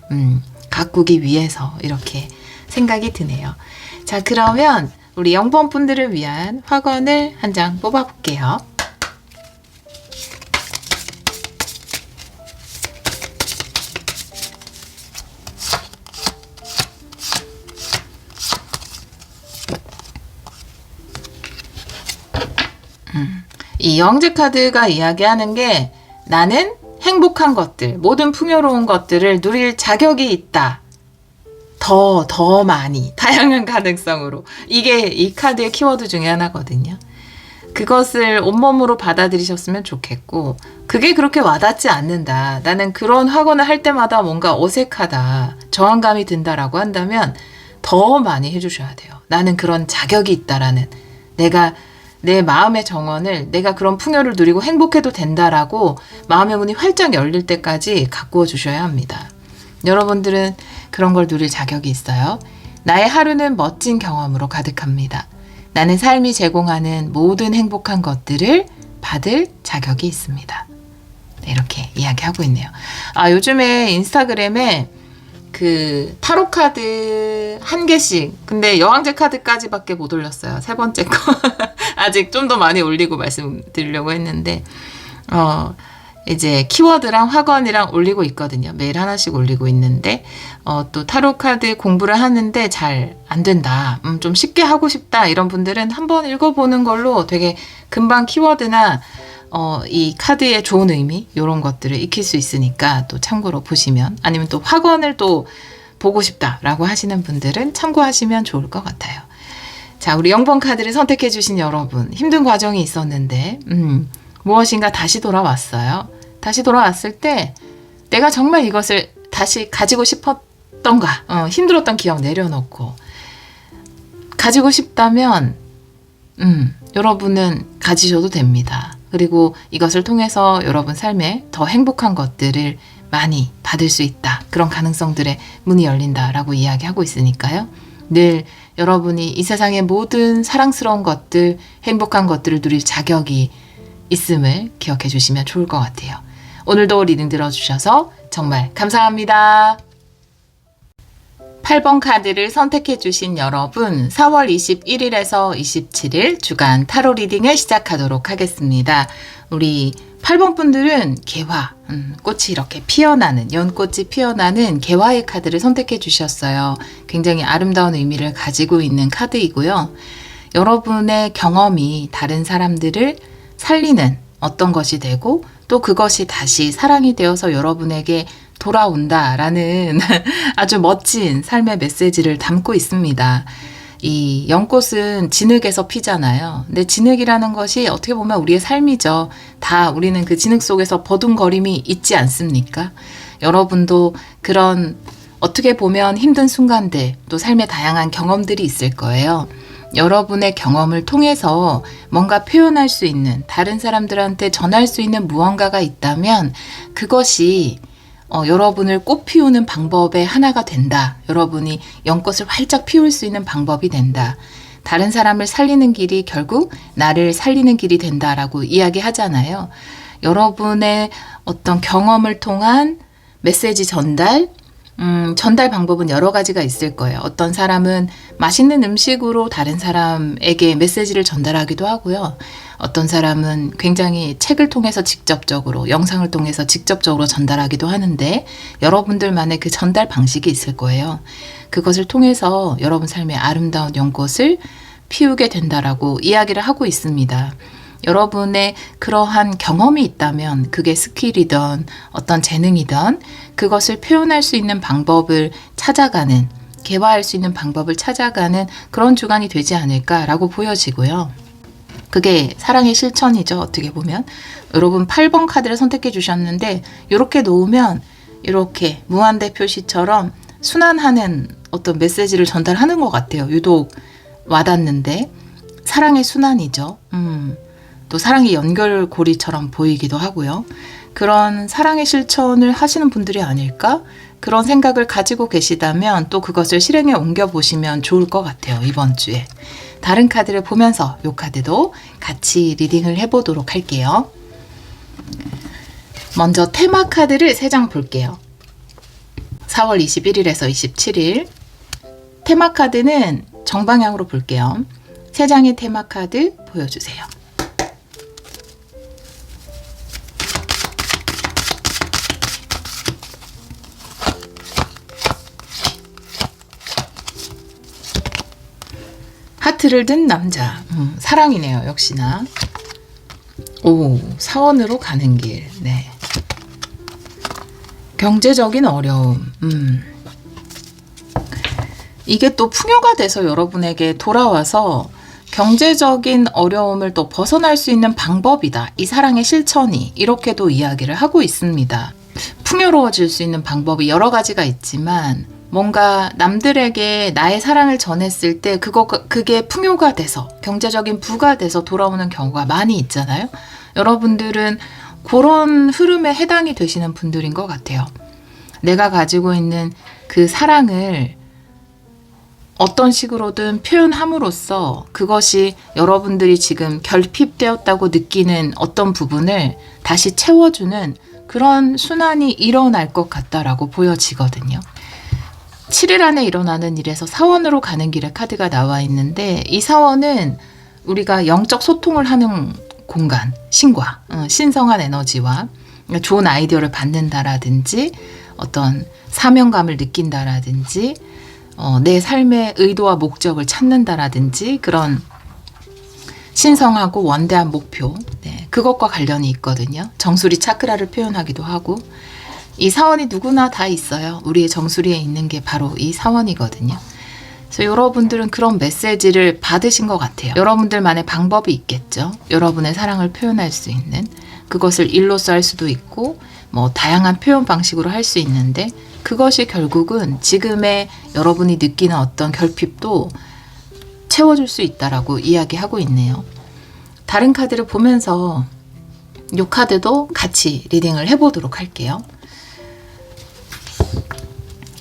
가꾸기 위해서 이렇게 생각이 드네요. 자, 그러면 우리 0번 분들을 위한 화건을 한 장 뽑아볼게요. 이 영재 카드가 이야기하는 게 나는 행복한 것들, 모든 풍요로운 것들을 누릴 자격이 있다. 더 많이, 다양한 가능성으로. 이게 이 카드의 키워드 중에 하나거든요. 그것을 온몸으로 받아들이셨으면 좋겠고, 그게 그렇게 와닿지 않는다. 나는 그런 학원을 할 때마다 뭔가 어색하다, 저항감이 든다라고 한다면 더 많이 해주셔야 돼요. 나는 그런 자격이 있다라는, 내가 내 마음의 정원을 내가 그런 풍요를 누리고 행복해도 된다라고 마음의 문이 활짝 열릴 때까지 가꾸어 주셔야 합니다. 여러분들은 그런 걸 누릴 자격이 있어요. 나의 하루는 멋진 경험으로 가득합니다. 나는 삶이 제공하는 모든 행복한 것들을 받을 자격이 있습니다. 이렇게 이야기하고 있네요. 요즘에 인스타그램에 그 타로 카드 한 개씩, 근데 여왕제 카드까지밖에 못 올렸어요. 세 번째 거. 아직 좀 더 많이 올리고 말씀드리려고 했는데 이제 키워드랑 화건이랑 올리고 있거든요. 매일 하나씩 올리고 있는데 또 타로 카드 공부를 하는데 잘 안 된다. 좀 쉽게 하고 싶다. 이런 분들은 한번 읽어보는 걸로 되게 금방 키워드나 이 카드의 좋은 의미 이런 것들을 익힐 수 있으니까 또 참고로 보시면, 아니면 또 화건을 또 보고 싶다라고 하시는 분들은 참고하시면 좋을 것 같아요. 자, 우리 0번 카드를 선택해 주신 여러분, 힘든 과정이 있었는데 무엇인가 다시 돌아왔어요. 다시 돌아왔을 때 내가 정말 이것을 다시 가지고 싶었던가, 힘들었던 기억 내려놓고 가지고 싶다면 여러분은 가지셔도 됩니다. 그리고 이것을 통해서 여러분 삶에 더 행복한 것들을 많이 받을 수 있다. 그런 가능성들의 문이 열린다라고 이야기하고 있으니까요. 늘 여러분이 이 세상의 모든 사랑스러운 것들, 행복한 것들을 누릴 자격이 있음을 기억해 주시면 좋을 것 같아요. 오늘도 리딩 들어주셔서 정말 감사합니다. 8번 카드를 선택해 주신 여러분, 4월 21일에서 27일 주간 타로 리딩을 시작하도록 하겠습니다. 우리 8번 분들은 개화, 꽃이 이렇게 피어나는, 연꽃이 피어나는 개화의 카드를 선택해 주셨어요. 굉장히 아름다운 의미를 가지고 있는 카드이고요. 여러분의 경험이 다른 사람들을 살리는 어떤 것이 되고, 또 그것이 다시 사랑이 되어서 여러분에게 돌아온다라는 아주 멋진 삶의 메시지를 담고 있습니다. 이 연꽃은 진흙에서 피잖아요. 근데 진흙이라는 것이 어떻게 보면 우리의 삶이죠. 다 우리는 그 진흙 속에서 버둥거림이 있지 않습니까? 여러분도 그런 어떻게 보면 힘든 순간들, 또 삶의 다양한 경험들이 있을 거예요. 여러분의 경험을 통해서 뭔가 표현할 수 있는, 다른 사람들한테 전할 수 있는 무언가가 있다면 그것이 여러분을 꽃 피우는 방법의 하나가 된다. 여러분이 연꽃을 활짝 피울 수 있는 방법이 된다. 다른 사람을 살리는 길이 결국 나를 살리는 길이 된다라고 이야기하잖아요. 여러분의 어떤 경험을 통한 메시지 전달, 전달 방법은 여러 가지가 있을 거예요. 어떤 사람은 맛있는 음식으로 다른 사람에게 메시지를 전달하기도 하고요. 어떤 사람은 굉장히 책을 통해서 직접적으로, 영상을 통해서 직접적으로 전달하기도 하는데 여러분들만의 그 전달 방식이 있을 거예요. 그것을 통해서 여러분 삶의 아름다운 연꽃을 피우게 된다라고 이야기를 하고 있습니다. 여러분의 그러한 경험이 있다면 그게 스킬이든 어떤 재능이든 그것을 표현할 수 있는 방법을 찾아가는, 개화할 수 있는 방법을 찾아가는 그런 주간이 되지 않을까라고 보여지고요. 그게 사랑의 실천이죠. 어떻게 보면. 여러분 8번 카드를 선택해 주셨는데 이렇게 놓으면 이렇게 무한대 표시처럼 순환하는 어떤 메시지를 전달하는 것 같아요. 유독 와닿는데 사랑의 순환이죠. 또 사랑의 연결고리처럼 보이기도 하고요. 그런 사랑의 실천을 하시는 분들이 아닐까? 그런 생각을 가지고 계시다면 또 그것을 실행에 옮겨보시면 좋을 것 같아요. 이번 주에. 다른 카드를 보면서 이 카드도 같이 리딩을 해보도록 할게요. 먼저 테마 카드를 3장 볼게요. 4월 21일에서 27일. 테마 카드는 정방향으로 볼게요. 3장의 테마 카드 보여주세요. 하트를 든 남자. 사랑이네요. 역시나. 오, 사원으로 가는 길. 네. 경제적인 어려움. 이게 또 풍요가 돼서 여러분에게 돌아와서 경제적인 어려움을 또 벗어날 수 있는 방법이다. 이 사랑의 실천이. 이렇게도 이야기를 하고 있습니다. 풍요로워질 수 있는 방법이 여러 가지가 있지만 뭔가 남들에게 나의 사랑을 전했을 때 그게 풍요가 돼서, 경제적인 부가 돼서 돌아오는 경우가 많이 있잖아요. 여러분들은 그런 흐름에 해당이 되시는 분들인 것 같아요. 내가 가지고 있는 그 사랑을 어떤 식으로든 표현함으로써 그것이 여러분들이 지금 결핍되었다고 느끼는 어떤 부분을 다시 채워주는 그런 순환이 일어날 것 같다라고 보여지거든요. 7일 안에 일어나는 일에서 사원으로 가는 길에 카드가 나와 있는데 이 사원은 우리가 영적 소통을 하는 공간, 신과, 신성한 에너지와 좋은 아이디어를 받는다라든지 어떤 사명감을 느낀다라든지 내 삶의 의도와 목적을 찾는다라든지 그런 신성하고 원대한 목표, 네, 그것과 관련이 있거든요. 정수리 차크라를 표현하기도 하고 이 사원이 누구나 다 있어요. 우리의 정수리에 있는 게 바로 이 사원이거든요. 그래서 여러분들은 그런 메시지를 받으신 것 같아요. 여러분들만의 방법이 있겠죠. 여러분의 사랑을 표현할 수 있는, 그것을 일로써 할 수도 있고 뭐 다양한 표현 방식으로 할 수 있는데 그것이 결국은 지금의 여러분이 느끼는 어떤 결핍도 채워줄 수 있다라고 이야기하고 있네요. 다른 카드를 보면서 이 카드도 같이 리딩을 해보도록 할게요.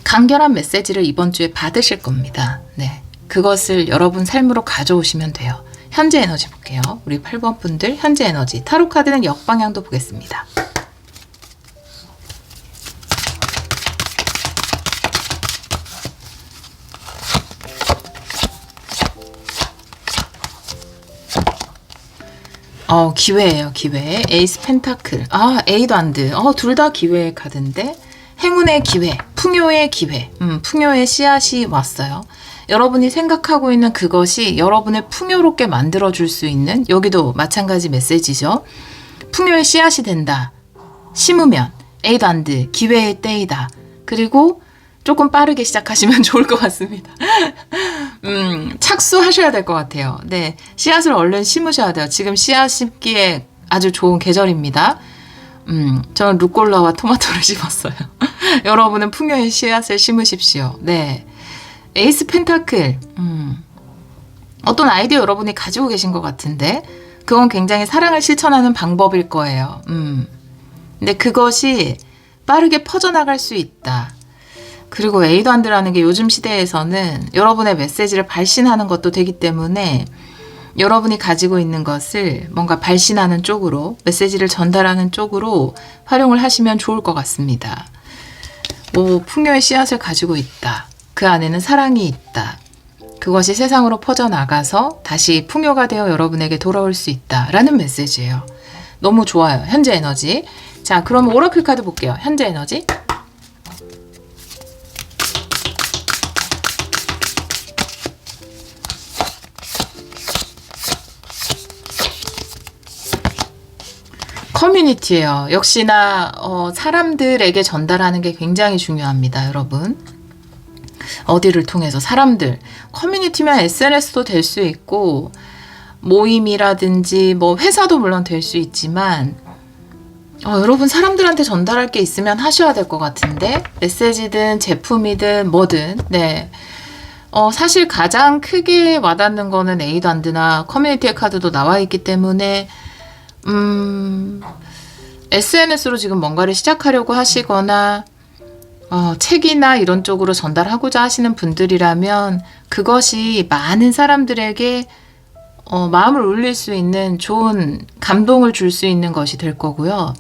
간결한 메시지를 이번 주에 받으실 겁니다. 네, 그것을 여러분 삶으로 가져오시면 돼요. 현재 에너지 볼게요. 우리 8번 분들 현재 에너지. 타로 카드는 역방향도 보겠습니다. 기회예요, 기회. 에이스 펜타클. 에이드 완드. 둘 다 기회의 카드인데. 행운의 기회, 풍요의 기회. 풍요의 씨앗이 왔어요. 여러분이 생각하고 있는 그것이 여러분을 풍요롭게 만들어줄 수 있는, 여기도 마찬가지 메시지죠. 풍요의 씨앗이 된다. 심으면, 에이드 완드, 기회의 때이다. 그리고 조금 빠르게 시작하시면 좋을 것 같습니다. 착수하셔야 될 것 같아요. 네, 씨앗을 얼른 심으셔야 돼요. 지금 씨앗 심기에 아주 좋은 계절입니다. 저는 루꼴라와 토마토를 심었어요. 여러분은 풍요의 씨앗을 심으십시오. 네, 에이스 펜타클. 어떤 아이디어 여러분이 가지고 계신 것 같은데 그건 굉장히 사랑을 실천하는 방법일 거예요. 근데 그것이 빠르게 퍼져나갈 수 있다. 그리고 에이드 완드라는 게 요즘 시대에서는 여러분의 메시지를 발신하는 것도 되기 때문에 여러분이 가지고 있는 것을 뭔가 발신하는 쪽으로, 메시지를 전달하는 쪽으로 활용을 하시면 좋을 것 같습니다. 풍요의 씨앗을 가지고 있다. 그 안에는 사랑이 있다. 그것이 세상으로 퍼져나가서 다시 풍요가 되어 여러분에게 돌아올 수 있다라는 메시지예요. 너무 좋아요. 현재 에너지. 자, 그럼 오라클 카드 볼게요. 현재 에너지. 커뮤니티예요. 역시나 사람들에게 전달하는 게 굉장히 중요합니다, 여러분. 어디를 통해서 사람들, 커뮤니티면 SNS도 될 수 있고 모임이라든지 뭐 회사도 물론 될 수 있지만 여러분 사람들한테 전달할 게 있으면 하셔야 될 것 같은데, 메시지든 제품이든 뭐든. 네. 사실 가장 크게 와닿는 거는 에이드 완드나 커뮤니티의 카드도 나와 있기 때문에 SNS로 지금 뭔가를 시작하려고 하시거나 책이나 이런 쪽으로 전달하고자 하시는 분들이라면 그것이 많은 사람들에게 마음을 울릴 수 있는 좋은 감동을 줄 수 있는 것이 될 거고요.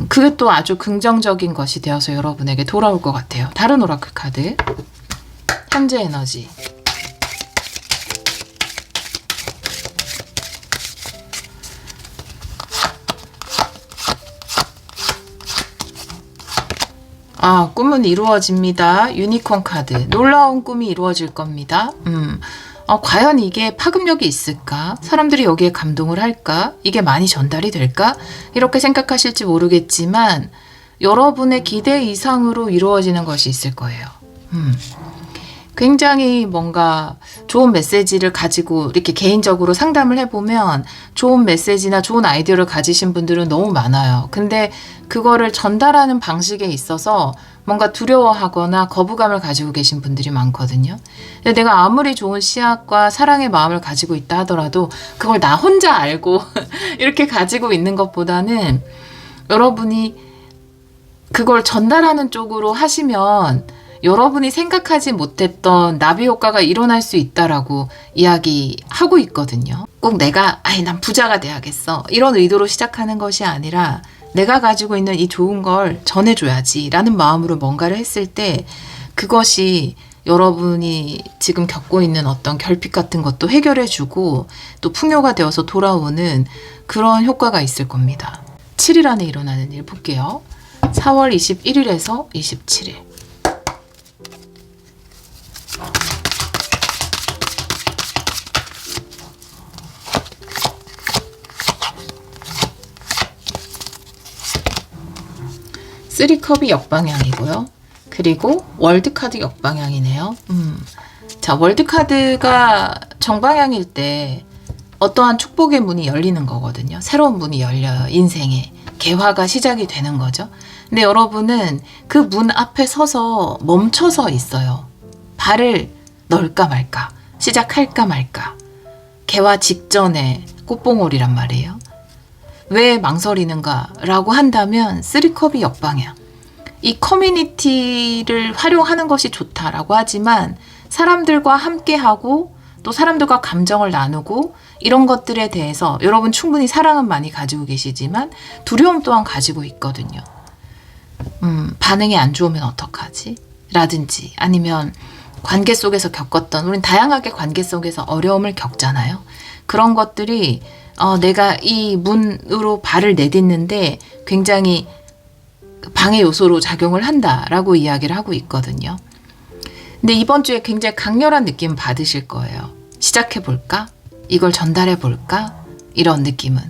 그게 또 아주 긍정적인 것이 되어서 여러분에게 돌아올 것 같아요. 다른 오라클 카드. 현재 에너지. 꿈은 이루어집니다. 유니콘 카드. 놀라운 꿈이 이루어질 겁니다. 과연 이게 파급력이 있을까? 사람들이 여기에 감동을 할까? 이게 많이 전달이 될까? 이렇게 생각하실지 모르겠지만 여러분의 기대 이상으로 이루어지는 것이 있을 거예요. 굉장히 뭔가 좋은 메시지를 가지고 이렇게 개인적으로 상담을 해보면 좋은 메시지나 좋은 아이디어를 가지신 분들은 너무 많아요. 근데 그거를 전달하는 방식에 있어서 뭔가 두려워하거나 거부감을 가지고 계신 분들이 많거든요. 근데 내가 아무리 좋은 씨앗과 사랑의 마음을 가지고 있다 하더라도 그걸 나 혼자 알고 이렇게 가지고 있는 것보다는 여러분이 그걸 전달하는 쪽으로 하시면 여러분이 생각하지 못했던 나비 효과가 일어날 수 있다라고 이야기하고 있거든요. 꼭 내가 난 부자가 돼야겠어 이런 의도로 시작하는 것이 아니라 내가 가지고 있는 이 좋은 걸 전해줘야지 라는 마음으로 뭔가를 했을 때 그것이 여러분이 지금 겪고 있는 어떤 결핍 같은 것도 해결해주고 또 풍요가 되어서 돌아오는 그런 효과가 있을 겁니다. 7일 안에 일어나는 일 볼게요. 4월 21일에서 27일. 쓰리컵이 역방향이고요. 그리고 월드카드 역방향이네요. 자, 월드카드가 정방향일 때 어떠한 축복의 문이 열리는 거거든요. 새로운 문이 열려요. 인생에. 개화가 시작이 되는 거죠. 근데 여러분은 그 문 앞에 서서 멈춰서 있어요. 발을 넣을까 말까, 시작할까 말까. 개화 직전에 꽃봉오리란 말이에요. 왜 망설이는가 라고 한다면 쓰리컵이 역방향. 이 커뮤니티를 활용하는 것이 좋다라고 하지만 사람들과 함께하고 또 사람들과 감정을 나누고 이런 것들에 대해서 여러분 충분히 사랑은 많이 가지고 계시지만 두려움 또한 가지고 있거든요. 반응이 안 좋으면 어떡하지? 라든지 아니면 관계 속에서 겪었던, 우린 다양하게 관계 속에서 어려움을 겪잖아요. 그런 것들이 내가 이 문으로 발을 내딛는데 굉장히 방해 요소로 작용을 한다라고 이야기를 하고 있거든요. 근데 이번 주에 굉장히 강렬한 느낌 받으실 거예요. 시작해볼까? 이걸 전달해볼까? 이런 느낌은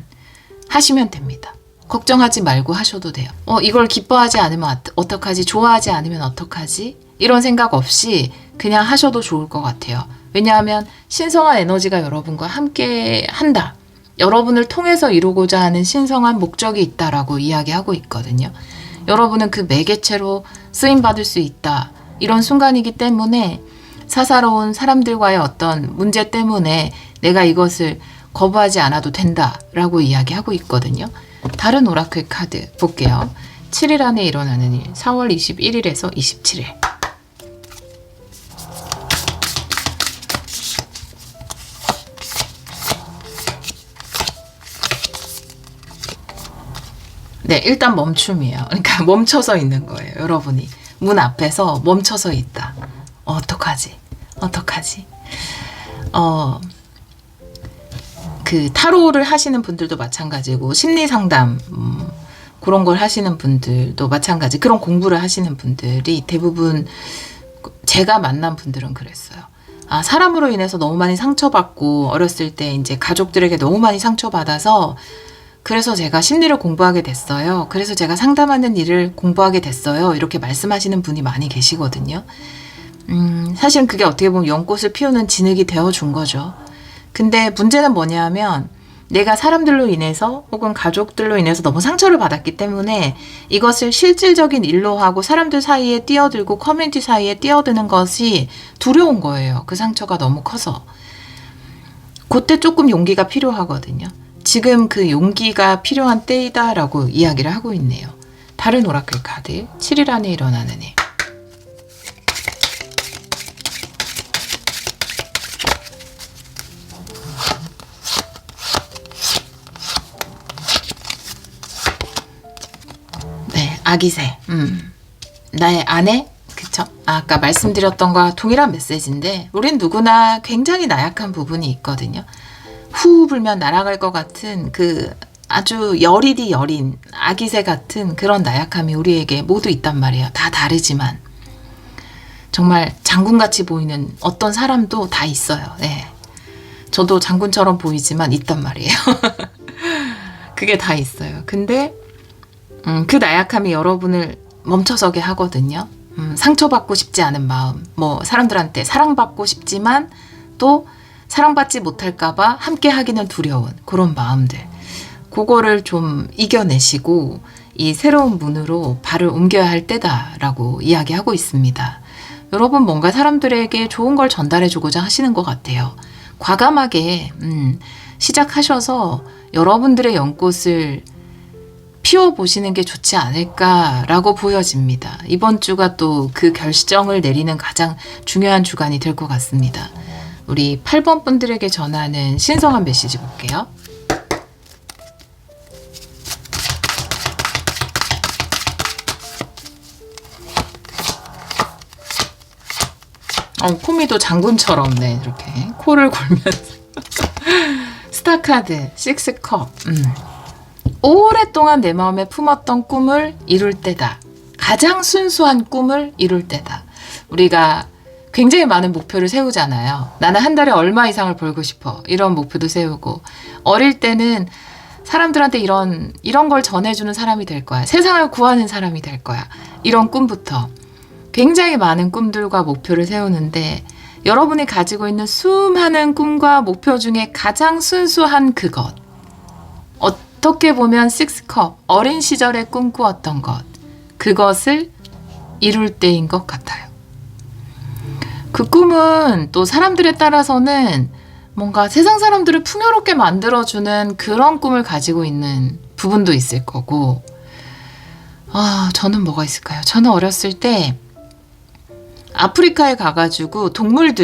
하시면 됩니다. 걱정하지 말고 하셔도 돼요. 이걸 기뻐하지 않으면 어떡하지? 좋아하지 않으면 어떡하지? 이런 생각 없이 그냥 하셔도 좋을 것 같아요. 왜냐하면 신성한 에너지가 여러분과 함께 한다. 여러분을 통해서 이루고자 하는 신성한 목적이 있다라고 이야기하고 있거든요. 여러분은 그 매개체로 쓰임받을 수 있다. 이런 순간이기 때문에 사사로운 사람들과의 어떤 문제 때문에 내가 이것을 거부하지 않아도 된다라고 이야기하고 있거든요. 다른 오라클 카드 볼게요. 7일 안에 일어나는 일, 4월 21일에서 27일. 네, 일단 멈춤이에요. 그러니까 멈춰서 있는 거예요. 여러분이 문 앞에서 멈춰서 있다. 어떡하지? 그 타로를 하시는 분들도 마찬가지고 심리 상담 그런 걸 하시는 분들도 마찬가지. 그런 공부를 하시는 분들이 대부분 제가 만난 분들은 그랬어요. 사람으로 인해서 너무 많이 상처받고 어렸을 때 이제 가족들에게 너무 많이 상처받아서 그래서 제가 심리를 공부하게 됐어요. 그래서 제가 상담하는 일을 공부하게 됐어요. 이렇게 말씀하시는 분이 많이 계시거든요. 사실은 그게 어떻게 보면 연꽃을 피우는 진흙이 되어준 거죠. 근데 문제는 뭐냐면 내가 사람들로 인해서 혹은 가족들로 인해서 너무 상처를 받았기 때문에 이것을 실질적인 일로 하고 사람들 사이에 뛰어들고 커뮤니티 사이에 뛰어드는 것이 두려운 거예요. 그 상처가 너무 커서. 그때 조금 용기가 필요하거든요. 지금 그 용기가 필요한 때이다라고 이야기를 하고 있네요. 다른 오라클 카드 7일 안에 일어나는 일. 네, 아기새. 나의 아내? 그쵸? 아까 말씀드렸던 거와 동일한 메시지인데 우린 누구나 굉장히 나약한 부분이 있거든요. 후 불면 날아갈 것 같은 그 아주 여리디 여린 아기새 같은 그런 나약함이 우리에게 모두 있단 말이에요. 다 다르지만 정말 장군같이 보이는 어떤 사람도 다 있어요. 네. 저도 장군처럼 보이지만 있단 말이에요. 그게 다 있어요. 근데 그 나약함이 여러분을 멈춰서게 하거든요. 상처받고 싶지 않은 마음, 뭐 사람들한테 사랑받고 싶지만 또 사랑받지 못할까봐 함께 하기는 두려운 그런 마음들. 그거를 좀 이겨내시고 이 새로운 문으로 발을 옮겨야 할 때다라고 이야기하고 있습니다. 여러분 뭔가 사람들에게 좋은 걸 전달해주고자 하시는 것 같아요. 과감하게 시작하셔서 여러분들의 연꽃을 피워보시는 게 좋지 않을까라고 보여집니다. 이번 주가 또 그 결정을 내리는 가장 중요한 주간이 될 것 같습니다. 우리 8번 분들에게 전하는 신성한 메시지 볼게요. 코미도 장군처럼 네 이렇게 코를 골면서 스타카드 6컵. 오랫동안 내 마음에 품었던 꿈을 이룰 때다. 가장 순수한 꿈을 이룰 때다. 우리가 굉장히 많은 목표를 세우잖아요. 나는 한 달에 얼마 이상을 벌고 싶어. 이런 목표도 세우고 어릴 때는 사람들한테 이런 걸 전해주는 사람이 될 거야. 세상을 구하는 사람이 될 거야. 이런 꿈부터 굉장히 많은 꿈들과 목표를 세우는데 여러분이 가지고 있는 수많은 꿈과 목표 중에 가장 순수한 그것. 어떻게 보면 6컵, 어린 시절에 꿈꾸었던 것. 그것을 이룰 때인 것 같아요. 그 꿈은 또 사람들에 따라서는 뭔가 세상 사람들을 풍요롭게 만들어주는 그런 꿈을 가지고 있는 부분도 있을 거고, 저는 뭐가 있을까요? 저는 어렸을 때 아프리카에 가가지고 동물을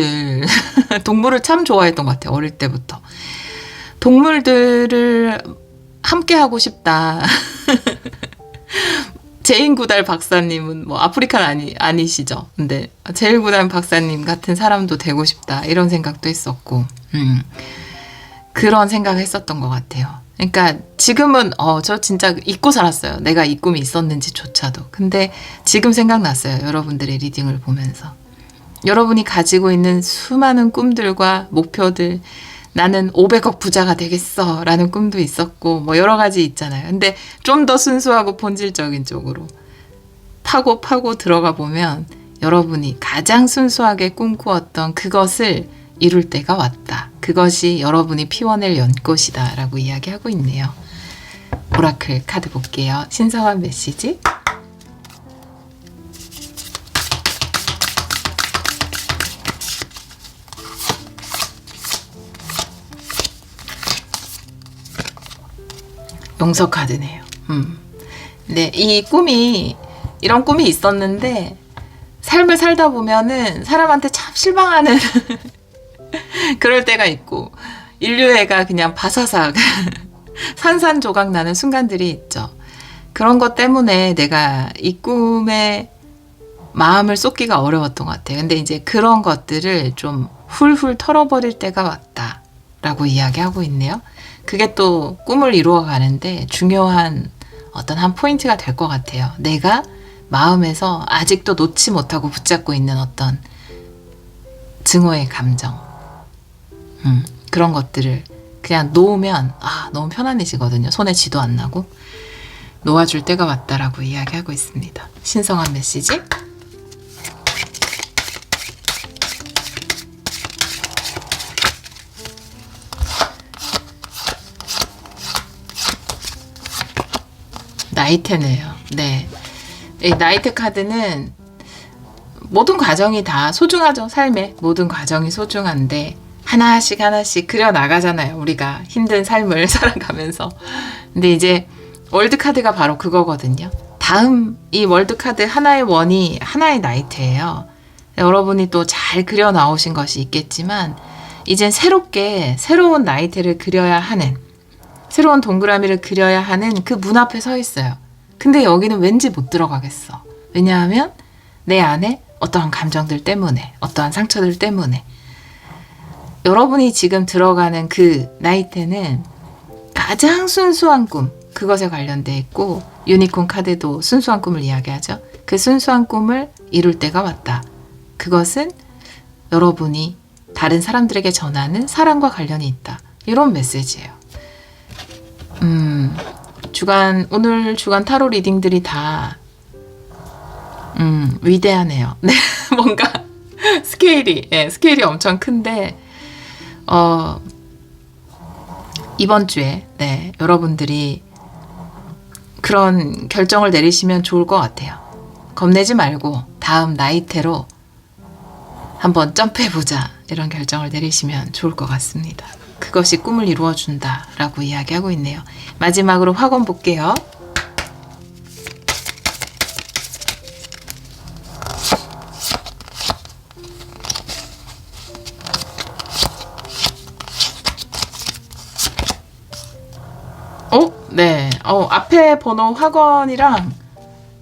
참 좋아했던 것 같아요. 어릴 때부터. 동물들을 함께 하고 싶다. 제인구달 박사님은 뭐 아프리카는 아니시죠. 근데 제인구달 박사님 같은 사람도 되고 싶다. 이런 생각도 했었고. 그런 생각을 했었던 것 같아요. 그러니까 지금은 저 진짜 잊고 살았어요. 내가 이 꿈이 있었는지조차도. 근데 지금 생각났어요. 여러분들의 리딩을 보면서. 여러분이 가지고 있는 수많은 꿈들과 목표들, 나는 500억 부자가 되겠어 라는 꿈도 있었고 뭐 여러 가지 있잖아요. 근데 좀 더 순수하고 본질적인 쪽으로 파고 들어가 보면 여러분이 가장 순수하게 꿈꾸었던 그것을 이룰 때가 왔다. 그것이 여러분이 피워낼 연꽃이다 라고 이야기하고 있네요. 오라클 카드 볼게요. 신성한 메시지. 용서 카드네요. 네, 이런 꿈이 있었는데 삶을 살다 보면은 사람한테 참 실망하는 그럴 때가 있고 인류애가 그냥 바사삭 산산조각 나는 순간들이 있죠. 그런 것 때문에 내가 이 꿈에 마음을 쏟기가 어려웠던 것 같아요. 근데 이제 그런 것들을 좀 훌훌 털어버릴 때가 왔다라고 이야기하고 있네요. 그게 또 꿈을 이루어가는데 중요한 어떤 한 포인트가 될 것 같아요. 내가 마음에서 아직도 놓지 못하고 붙잡고 있는 어떤 증오의 감정, 그런 것들을 그냥 놓으면 너무 편안해지거든요. 손에 쥐도 안 나고. 놓아줄 때가 왔다라고 이야기하고 있습니다. 신성한 메시지. 나이테네요. 네. 이 나이테 카드는 모든 과정이 다 소중하죠. 삶의 모든 과정이 소중한데 하나씩 그려나가잖아요. 우리가 힘든 삶을 살아가면서. 근데 이제 월드카드가 바로 그거거든요. 다음 이 월드카드 하나의 원이 하나의 나이트예요. 여러분이 또 잘 그려 나오신 것이 있겠지만 이젠 새로운 나이트를 그려야 하는, 새로운 동그라미를 그려야 하는 그 문 앞에 서 있어요. 근데 여기는 왠지 못 들어가겠어. 왜냐하면 내 안에 어떠한 감정들 때문에, 어떠한 상처들 때문에. 여러분이 지금 들어가는 그 나이테는 가장 순수한 꿈, 그것에 관련돼 있고, 유니콘 카드도 순수한 꿈을 이야기하죠. 그 순수한 꿈을 이룰 때가 왔다. 그것은 여러분이 다른 사람들에게 전하는 사랑과 관련이 있다. 이런 메시지예요. 오늘 주간 타로 리딩들이 다 위대하네요. 네, 뭔가 스케일이 엄청 큰데 이번 주에 여러분들이 그런 결정을 내리시면 좋을 것 같아요. 겁내지 말고 다음 나이테로 한번 점프해보자, 이런 결정을 내리시면 좋을 것 같습니다. 그것이 꿈을 이루어준다 라고 이야기하고 있네요. 마지막으로 확언 볼게요. 네. 앞에 번호 확언이랑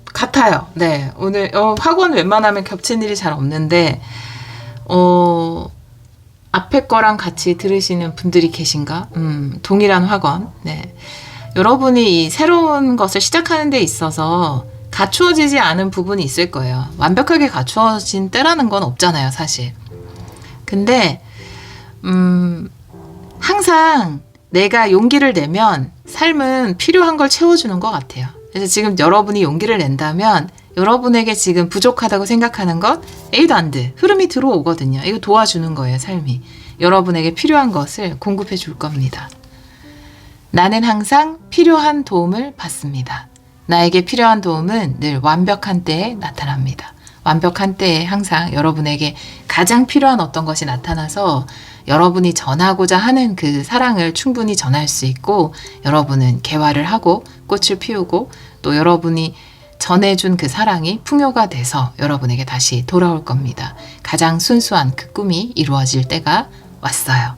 같아요. 네. 오늘 확언 웬만하면 겹친 일이 잘 없는데 앞에 거랑 같이 들으시는 분들이 계신가? 동일한 확언. 네. 여러분이 이 새로운 것을 시작하는 데 있어서 갖추어지지 않은 부분이 있을 거예요. 완벽하게 갖추어진 때라는 건 없잖아요, 사실. 근데 항상 내가 용기를 내면 삶은 필요한 걸 채워주는 것 같아요. 그래서 지금 여러분이 용기를 낸다면 여러분에게 지금 부족하다고 생각하는 것 A도 안 돼. 흐름이 들어오거든요. 이거 도와주는 거예요, 삶이. 여러분에게 필요한 것을 공급해 줄 겁니다. 나는 항상 필요한 도움을 받습니다. 나에게 필요한 도움은 늘 완벽한 때에 나타납니다. 완벽한 때에 항상 여러분에게 가장 필요한 어떤 것이 나타나서 여러분이 전하고자 하는 그 사랑을 충분히 전할 수 있고, 여러분은 개화를 하고 꽃을 피우고 또 여러분이 전해준 그 사랑이 풍요가 돼서 여러분에게 다시 돌아올 겁니다. 가장 순수한 그 꿈이 이루어질 때가 왔어요.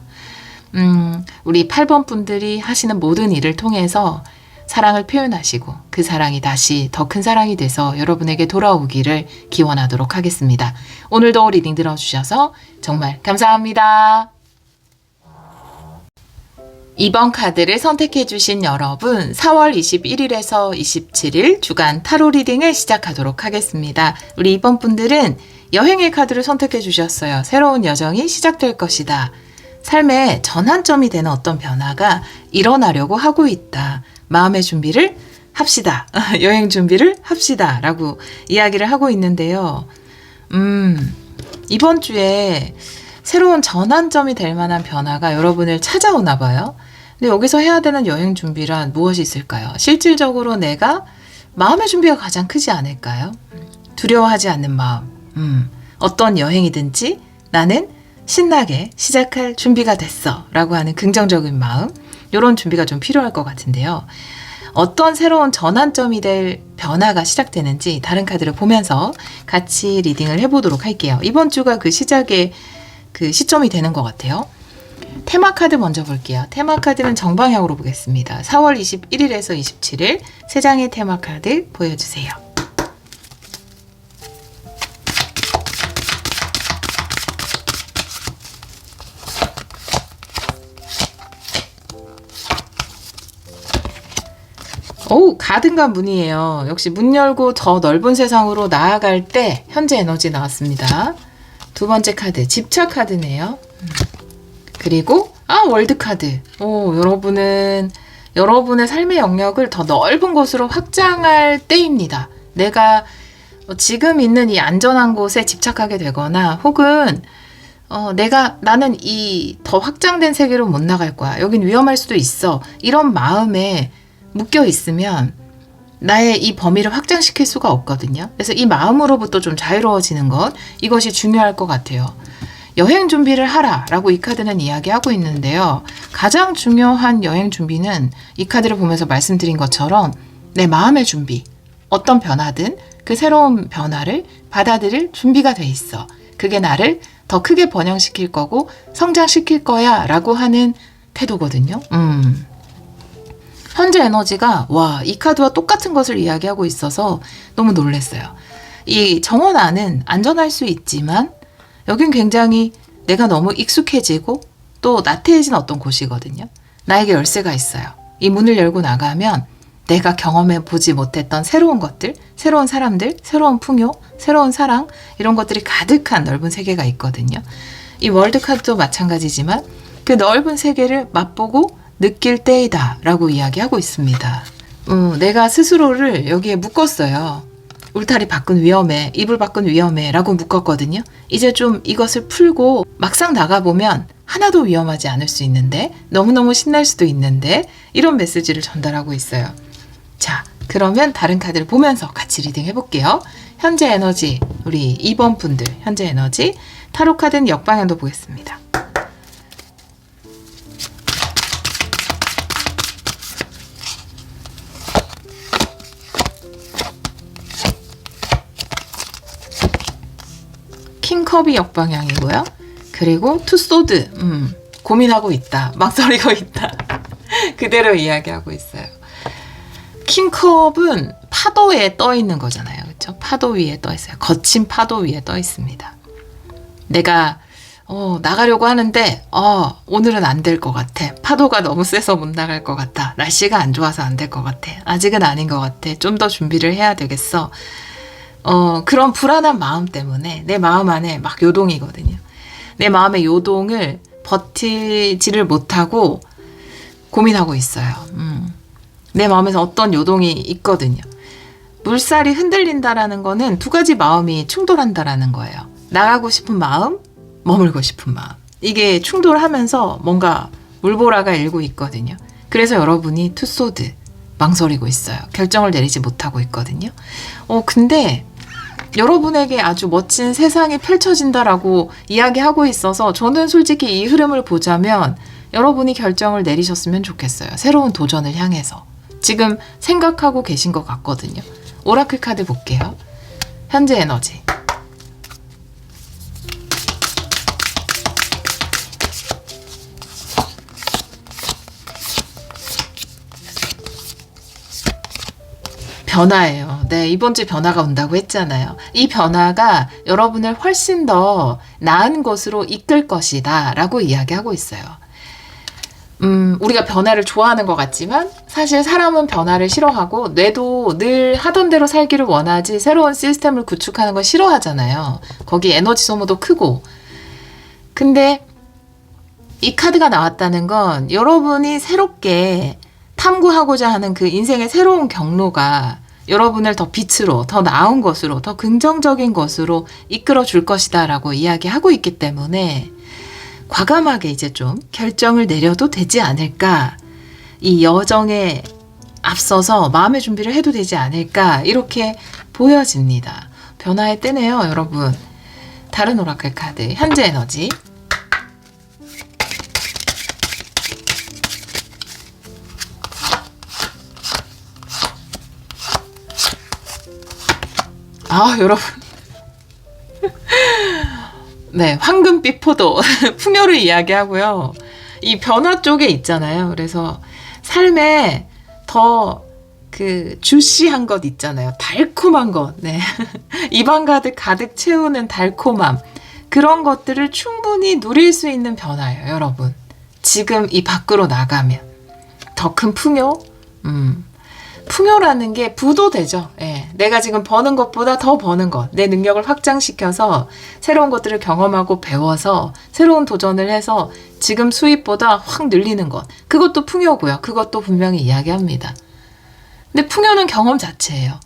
우리 8번 분들이 하시는 모든 일을 통해서 사랑을 표현하시고 그 사랑이 다시 더 큰 사랑이 돼서 여러분에게 돌아오기를 기원하도록 하겠습니다. 오늘도 리딩 들어주셔서 정말 감사합니다. 2번 카드를 선택해 주신 여러분, 4월 21일에서 27일 주간 타로 리딩을 시작하도록 하겠습니다. 우리 2번 분들은 여행의 카드를 선택해 주셨어요. 새로운 여정이 시작될 것이다. 삶의 전환점이 되는 어떤 변화가 일어나려고 하고 있다. 마음의 준비를 합시다. 여행 준비를 합시다. 라고 이야기를 하고 있는데요. 이번 주에 새로운 전환점이 될 만한 변화가 여러분을 찾아오나 봐요. 근데 여기서 해야 되는 여행 준비란 무엇이 있을까요? 실질적으로 내가 마음의 준비가 가장 크지 않을까요? 두려워하지 않는 마음. 어떤 여행이든지 나는 신나게 시작할 준비가 됐어 라고 하는 긍정적인 마음. 이런 준비가 좀 필요할 것 같은데요. 어떤 새로운 전환점이 될 변화가 시작되는지 다른 카드를 보면서 같이 리딩을 해보도록 할게요. 이번 주가 그 시작의 그 시점이 되는 것 같아요. 테마 카드 먼저 볼게요. 테마 카드는 정방향으로 보겠습니다. 4월 21일에서 27일 세 장의 테마 카드 보여주세요. 오, 가든과 문이에요. 역시 문 열고 더 넓은 세상으로 나아갈 때 현재 에너지 나왔습니다. 두 번째 카드, 집착 카드네요. 그리고 월드 카드. 오, 여러분은 여러분의 삶의 영역을 더 넓은 곳으로 확장할 때입니다. 내가 지금 있는 이 안전한 곳에 집착하게 되거나 혹은 나는 이 더 확장된 세계로 못 나갈 거야. 여긴 위험할 수도 있어. 이런 마음에 묶여 있으면 나의 이 범위를 확장시킬 수가 없거든요. 그래서 이 마음으로부터 좀 자유로워지는 것, 이것이 중요할 것 같아요. 여행 준비를 하라 라고 이 카드는 이야기하고 있는데요. 가장 중요한 여행 준비는 이 카드를 보면서 말씀드린 것처럼 내 마음의 준비, 어떤 변화든 그 새로운 변화를 받아들일 준비가 돼 있어. 그게 나를 더 크게 번영시킬 거고 성장시킬 거야 라고 하는 태도거든요. 현재 에너지가 이 카드와 똑같은 것을 이야기하고 있어서 너무 놀랐어요. 이 정원 안은 안전할 수 있지만 여긴 굉장히 내가 너무 익숙해지고 또 나태해진 어떤 곳이거든요. 나에게 열쇠가 있어요. 이 문을 열고 나가면 내가 경험해 보지 못했던 새로운 것들, 새로운 사람들, 새로운 풍요, 새로운 사랑 이런 것들이 가득한 넓은 세계가 있거든요. 이 월드 카드도 마찬가지지만 그 넓은 세계를 맛보고 느낄 때이다 라고 이야기하고 있습니다. 내가 스스로를 여기에 묶었어요. 울타리 밖은 위험해, 이불 밖은 위험해 라고 묶었거든요. 이제 좀 이것을 풀고 막상 나가보면 하나도 위험하지 않을 수 있는데 너무너무 신날 수도 있는데 이런 메시지를 전달하고 있어요. 자, 그러면 다른 카드를 보면서 같이 리딩 해볼게요. 현재 에너지, 우리 2번 분들 현재 에너지, 타로 카드는 역방향도 보겠습니다. 킹컵이 역방향이고요. 그리고 투소드, 고민하고 있다, 망설이고 있다. 그대로 이야기하고 있어요. 킹컵은 파도에 떠 있는 거잖아요. 그렇죠? 파도 위에 떠 있어요. 거친 파도 위에 떠 있습니다. 내가 나가려고 하는데 오늘은 안 될 것 같아. 파도가 너무 세서 못 나갈 것 같아. 날씨가 안 좋아서 안 될 것 같아. 아직은 아닌 것 같아. 좀 더 준비를 해야 되겠어. 그런 불안한 마음 때문에 내 마음 안에 막 요동이거든요. 내 마음의 요동을 버티지를 못하고 고민하고 있어요. 내 마음에서 어떤 요동이 있거든요. 물살이 흔들린다라는 거는 두 가지 마음이 충돌한다라는 거예요. 나가고 싶은 마음, 머물고 싶은 마음. 이게 충돌하면서 뭔가 물보라가 일고 있거든요. 그래서 여러분이 투소드, 망설이고 있어요. 결정을 내리지 못하고 있거든요. 근데 여러분에게 아주 멋진 세상이 펼쳐진다라고 이야기하고 있어서 저는 솔직히 이 흐름을 보자면 여러분이 결정을 내리셨으면 좋겠어요. 새로운 도전을 향해서. 지금 생각하고 계신 것 같거든요. 오라클 카드 볼게요. 현재 에너지. 변화예요. 네, 이번 주에 변화가 온다고 했잖아요. 이 변화가 여러분을 훨씬 더 나은 곳으로 이끌 것이다 라고 이야기하고 있어요. 우리가 변화를 좋아하는 것 같지만 사실 사람은 변화를 싫어하고 뇌도 늘 하던 대로 살기를 원하지 새로운 시스템을 구축하는 걸 싫어하잖아요. 거기 에너지 소모도 크고. 근데 이 카드가 나왔다는 건 여러분이 새롭게 탐구하고자 하는 그 인생의 새로운 경로가 여러분을 더 빛으로, 더 나은 것으로, 더 긍정적인 것으로 이끌어 줄 것이다 라고 이야기하고 있기 때문에 과감하게 이제 좀 결정을 내려도 되지 않을까, 이 여정에 앞서서 마음의 준비를 해도 되지 않을까, 이렇게 보여집니다. 변화의 때네요, 여러분. 다른 오라클 카드, 현재 에너지. 아, 여러분. 네, 황금빛 포도, 풍요를 이야기하고요. 이 변화 쪽에 있잖아요. 그래서 삶에 더 주시한 것 있잖아요. 달콤한 것. 네. 입안 가득 채우는 달콤함. 그런 것들을 충분히 누릴 수 있는 변화예요, 여러분. 지금 이 밖으로 나가면. 더 큰 풍요? 풍요라는 게 부도 되죠. 예. 내가 지금 버는 것보다 더 버는 것, 내 능력을 확장시켜서 새로운 것들을 경험하고 배워서 새로운 도전을 해서 지금 수입보다 확 늘리는 것, 그것도 풍요고요. 그것도 분명히 이야기합니다. 근데 풍요는 경험 자체예요.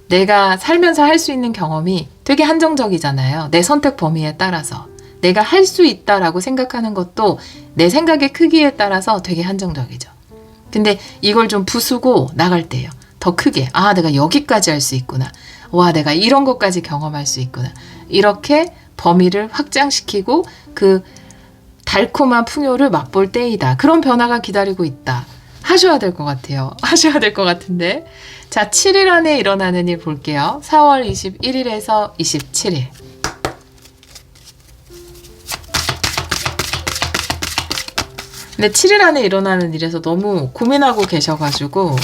내가 살면서 할 수 있는 경험이 되게 한정적이잖아요. 내 선택 범위에 따라서. 내가 할 수 있다라고 생각하는 것도 내 생각의 크기에 따라서 되게 한정적이죠. 근데 이걸 좀 부수고 나갈 때요. 더 크게. 아, 내가 여기까지 할 수 있구나. 와, 내가 이런 것까지 경험할 수 있구나. 이렇게 범위를 확장시키고 그 달콤한 풍요를 맛볼 때이다. 그런 변화가 기다리고 있다. 하셔야 될 것 같아요. 하셔야 될 것 같은데. 자, 7일 안에 일어나는 일 볼게요. 4월 21일에서 27일. 근데 7일 안에 일어나는 일에서 너무 고민하고 계셔가지고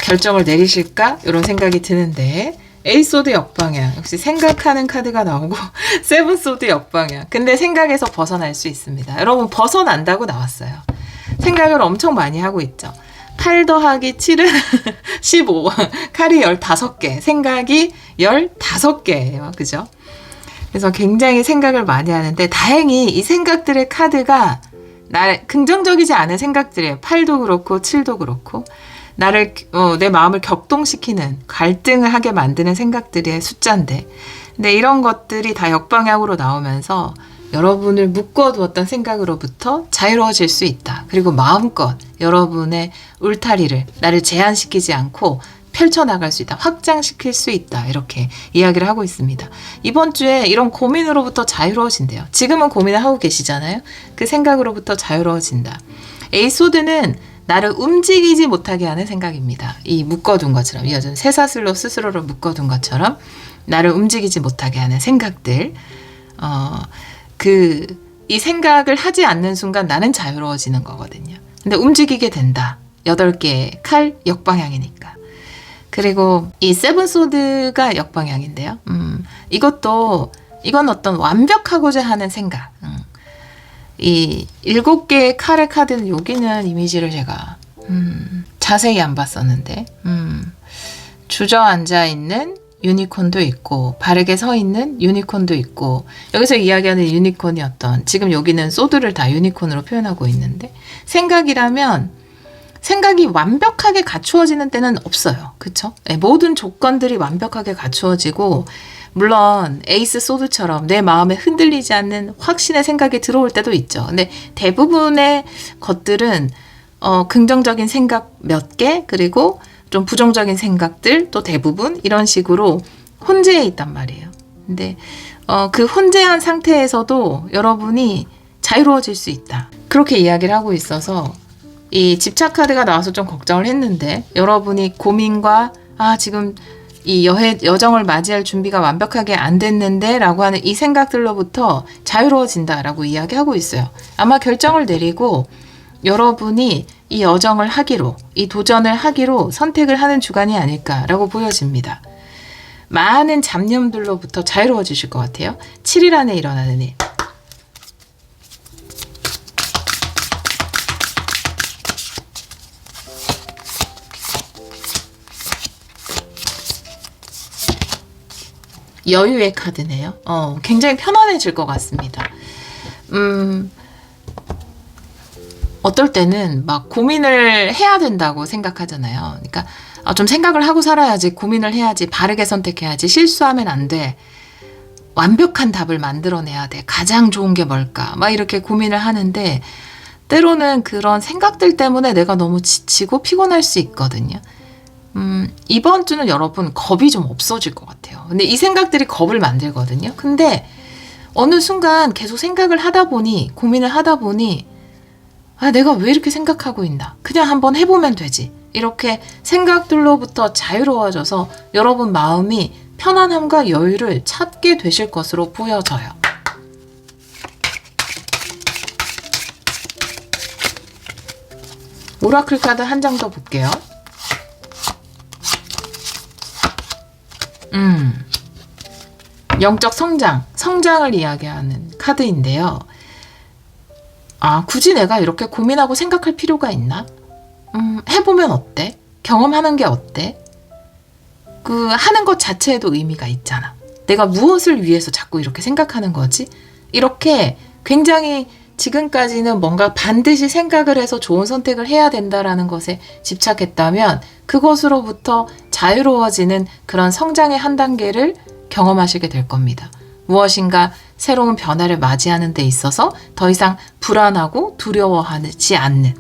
결정을 내리실까? 이런 생각이 드는데 에이소드 역방향, 역시 생각하는 카드가 나오고 세븐소드 역방향. 근데 생각에서 벗어날 수 있습니다. 여러분, 벗어난다고 나왔어요. 생각을 엄청 많이 하고 있죠. 8 더하기 7은 15, 칼이 15개, 생각이 15개예요. 그죠? 그래서 굉장히 생각을 많이 하는데 다행히 이 생각들의 카드가 긍정적이지 않은 생각들이에요. 8도 그렇고 7도 그렇고 내 마음을 격동시키는, 갈등을 하게 만드는 생각들의 숫자인데, 근데 이런 것들이 다 역방향으로 나오면서 여러분을 묶어두었던 생각으로부터 자유로워질 수 있다. 그리고 마음껏 여러분의 울타리를, 나를 제한시키지 않고 펼쳐나갈 수 있다. 확장시킬 수 있다. 이렇게 이야기를 하고 있습니다. 이번 주에 이런 고민으로부터 자유로워진대요. 지금은 고민을 하고 계시잖아요. 그 생각으로부터 자유로워진다. 에이소드는 나를 움직이지 못하게 하는 생각입니다. 이 묶어둔 것처럼, 이어진 쇠사슬로 스스로를 묶어둔 것처럼 나를 움직이지 못하게 하는 생각들. 이 생각을 하지 않는 순간 나는 자유로워지는 거거든요. 근데 움직이게 된다. 8개의 칼 역방향이니까. 그리고 이 세븐소드가 역방향인데요. 이건 어떤 완벽하고자 하는 생각. 이 7개의 칼의 카드는 여기는 이미지를 제가 자세히 안 봤었는데 주저앉아 있는 유니콘도 있고 바르게 서 있는 유니콘도 있고, 여기서 이야기하는 유니콘이 지금 여기는 소드를 다 유니콘으로 표현하고 있는데, 생각이라면 생각이 완벽하게 갖추어지는 때는 없어요. 그쵸? 네, 모든 조건들이 완벽하게 갖추어지고, 물론 에이스 소드처럼 내 마음에 흔들리지 않는 확신의 생각이 들어올 때도 있죠. 근데 대부분의 것들은 긍정적인 생각 몇 개, 그리고 좀 부정적인 생각들 또 대부분 이런 식으로 혼재해 있단 말이에요. 근데 그 혼재한 상태에서도 여러분이 자유로워질 수 있다. 그렇게 이야기를 하고 있어서 이 집착 카드가 나와서 좀 걱정을 했는데, 여러분이 고민과 지금 이 여정을 맞이할 준비가 완벽하게 안 됐는데 라고 하는 이 생각들로부터 자유로워진다 라고 이야기하고 있어요. 아마 결정을 내리고 여러분이 이 여정을 하기로, 이 도전을 하기로 선택을 하는 주간이 아닐까라고 보여집니다. 많은 잡념들로부터 자유로워지실 것 같아요. 7일 안에 일어나는 일. 여유의 카드네요. 굉장히 편안해질 것 같습니다. 어떨 때는 막 고민을 해야 된다고 생각하잖아요. 그러니까 좀 생각을 하고 살아야지, 고민을 해야지, 바르게 선택해야지, 실수하면 안 돼, 완벽한 답을 만들어내야 돼, 가장 좋은 게 뭘까, 막 이렇게 고민을 하는데 때로는 그런 생각들 때문에 내가 너무 지치고 피곤할 수 있거든요. 이번 주는 여러분 겁이 좀 없어질 것 같아요. 근데 이 생각들이 겁을 만들거든요. 근데 어느 순간 계속 생각을 하다 보니, 고민을 하다 보니, 내가 왜 이렇게 생각하고 있나? 그냥 한번 해보면 되지. 이렇게 생각들로부터 자유로워져서 여러분 마음이 편안함과 여유를 찾게 되실 것으로 보여져요. 오라클 카드 한 장 더 볼게요. 영적 성장을 이야기하는 카드인데요. 굳이 내가 이렇게 고민하고 생각할 필요가 있나? 해보면 어때? 경험하는 게 어때? 하는 것 자체에도 의미가 있잖아. 내가 무엇을 위해서 자꾸 이렇게 생각하는 거지? 이렇게 굉장히 지금까지는 뭔가 반드시 생각을 해서 좋은 선택을 해야 된다라는 것에 집착했다면 그것으로부터 자유로워지는 그런 성장의 한 단계를 경험하시게 될 겁니다. 무엇인가 새로운 변화를 맞이하는 데 있어서 더 이상 불안하고 두려워하지 않는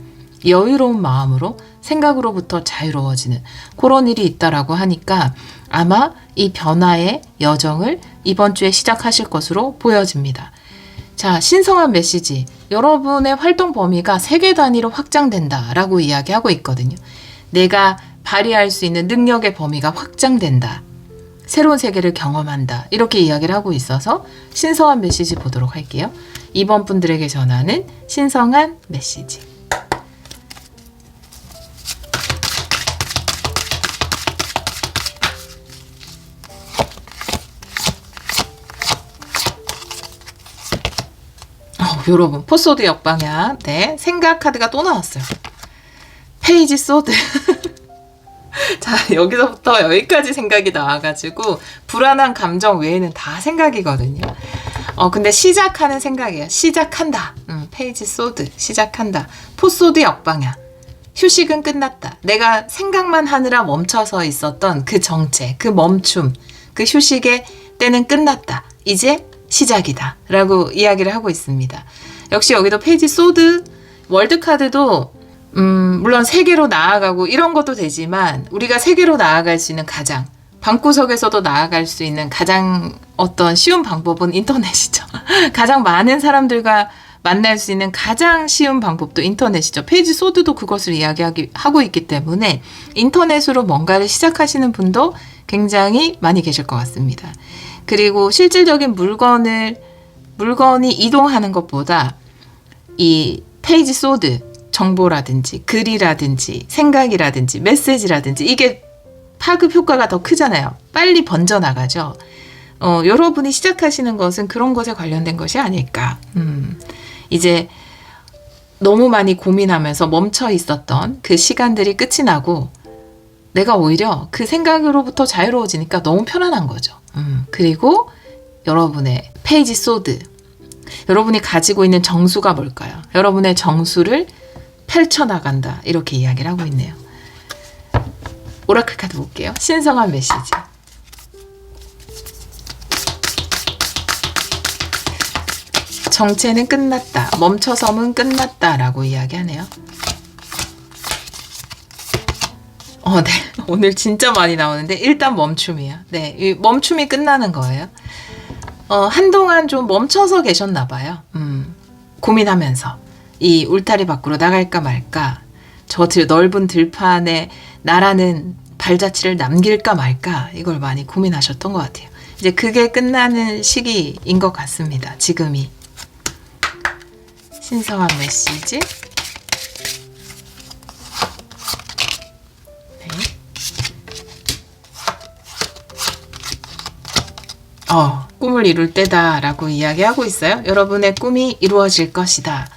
여유로운 마음으로 생각으로부터 자유로워지는 그런 일이 있다라고 하니까 아마 이 변화의 여정을 이번 주에 시작하실 것으로 보여집니다. 자, 신성한 메시지. 여러분의 활동 범위가 세계 단위로 확장된다라고 이야기하고 있거든요. 내가 발휘할 수 있는 능력의 범위가 확장된다. 새로운 세계를 경험한다. 이렇게 이야기를 하고 있어서 신성한 메시지 보도록 할게요. 이번 분들에게 전하는 신성한 메시지. 여러분, 포소드 역방향. 네, 생각 카드가 또 나왔어요. 페이지 소드. 자, 여기서부터 여기까지 생각이 나와가지고 불안한 감정 외에는 다 생각이거든요. 근데 시작하는 생각이에요. 시작한다. 페이지 소드. 시작한다. 포소드 역방향. 휴식은 끝났다. 내가 생각만 하느라 멈춰서 있었던 그 정체, 그 멈춤, 그 휴식의 때는 끝났다. 이제 시작이다. 라고 이야기를 하고 있습니다. 역시 여기도 페이지 소드, 월드카드도 물론 세계로 나아가고 이런 것도 되지만 우리가 세계로 나아갈 수 있는 가장 방구석에서도 나아갈 수 있는 가장 어떤 쉬운 방법은 인터넷이죠. 가장 많은 사람들과 만날 수 있는 가장 쉬운 방법도 인터넷이죠. 페이지 소드도 그것을 이야기하고 있기 때문에 인터넷으로 뭔가를 시작하시는 분도 굉장히 많이 계실 것 같습니다. 그리고 실질적인 물건이 이동하는 것보다 이 페이지 소드, 정보라든지 글이라든지 생각이라든지 메시지라든지 이게 파급 효과가 더 크잖아요. 빨리 번져나가죠. 여러분이 시작하시는 것은 그런 것에 관련된 것이 아닐까. 이제 너무 많이 고민하면서 멈춰 있었던 그 시간들이 끝이 나고 내가 오히려 그 생각으로부터 자유로워지니까 너무 편안한 거죠. 그리고 여러분의 페이지 소드, 여러분이 가지고 있는 정수가 뭘까요? 여러분의 정수를 펼쳐나간다. 이렇게 이야기를 하고 있네요. 오라클 카드 볼게요. 신성한 메시지. 정체는 끝났다. 멈춰섬은 끝났다. 라고 이야기하네요. 네. 오늘 진짜 많이 나오는데 일단 멈춤이야. 네. 이 멈춤이 끝나는 거예요. 한동안 좀 멈춰서 계셨나 봐요. 고민하면서 이 울타리 밖으로 나갈까 말까, 저 넓은 들판에 나라는 발자취를 남길까 말까, 이걸 많이 고민하셨던 것 같아요. 이제 그게 끝나는 시기인 것 같습니다. 지금이. 신성한 메시지. 네. 꿈을 이룰 때다 라고 이야기하고 있어요. 여러분의 꿈이 이루어질 것이다.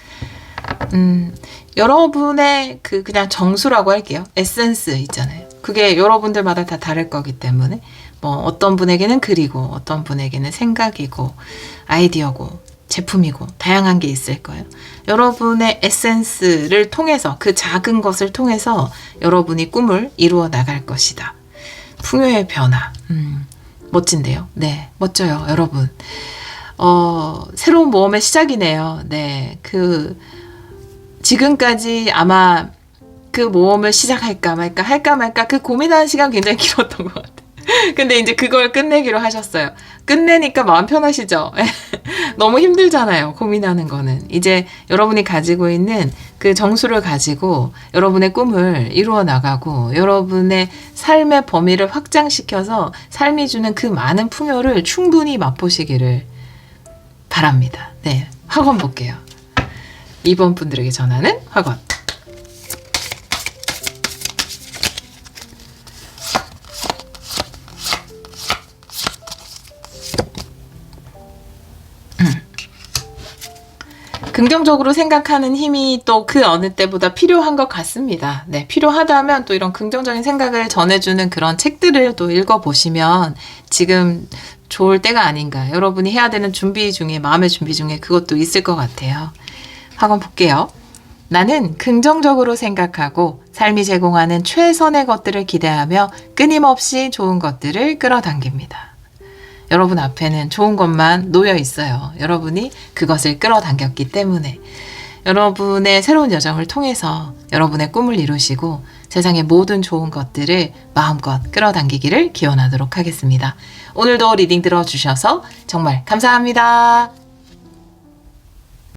여러분의 그냥 정수라고 할게요. 에센스 있잖아요. 그게 여러분들마다 다 다를 거기 때문에 뭐 어떤 분에게는 글이고 어떤 분에게는 생각이고 아이디어고 제품이고 다양한 게 있을 거예요. 여러분의 에센스를 통해서 그 작은 것을 통해서 여러분이 꿈을 이루어 나갈 것이다. 풍요의 변화. 멋진데요. 네, 멋져요, 여러분. 새로운 모험의 시작이네요. 네, 지금까지 아마 그 모험을 시작할까 말까 그 고민하는 시간 굉장히 길었던 것 같아요. 근데 이제 그걸 끝내기로 하셨어요. 끝내니까 마음 편하시죠? 너무 힘들잖아요. 고민하는 거는. 이제 여러분이 가지고 있는 그 정수를 가지고 여러분의 꿈을 이루어 나가고 여러분의 삶의 범위를 확장시켜서 삶이 주는 그 많은 풍요를 충분히 맛보시기를 바랍니다. 네, 학원 볼게요. 2번 분들에게 전하는 학원. 긍정적으로 생각하는 힘이 또 그 어느 때보다 필요한 것 같습니다. 네, 필요하다면 또 이런 긍정적인 생각을 전해주는 그런 책들을 또 읽어보시면 지금 좋을 때가 아닌가. 여러분이 해야 되는 준비 중에, 마음의 준비 중에 그것도 있을 것 같아요. 학원 볼게요. 나는 긍정적으로 생각하고 삶이 제공하는 최선의 것들을 기대하며 끊임없이 좋은 것들을 끌어당깁니다. 여러분 앞에는 좋은 것만 놓여 있어요. 여러분이 그것을 끌어당겼기 때문에 여러분의 새로운 여정을 통해서 여러분의 꿈을 이루시고 세상의 모든 좋은 것들을 마음껏 끌어당기기를 기원하도록 하겠습니다. 오늘도 리딩 들어주셔서 정말 감사합니다.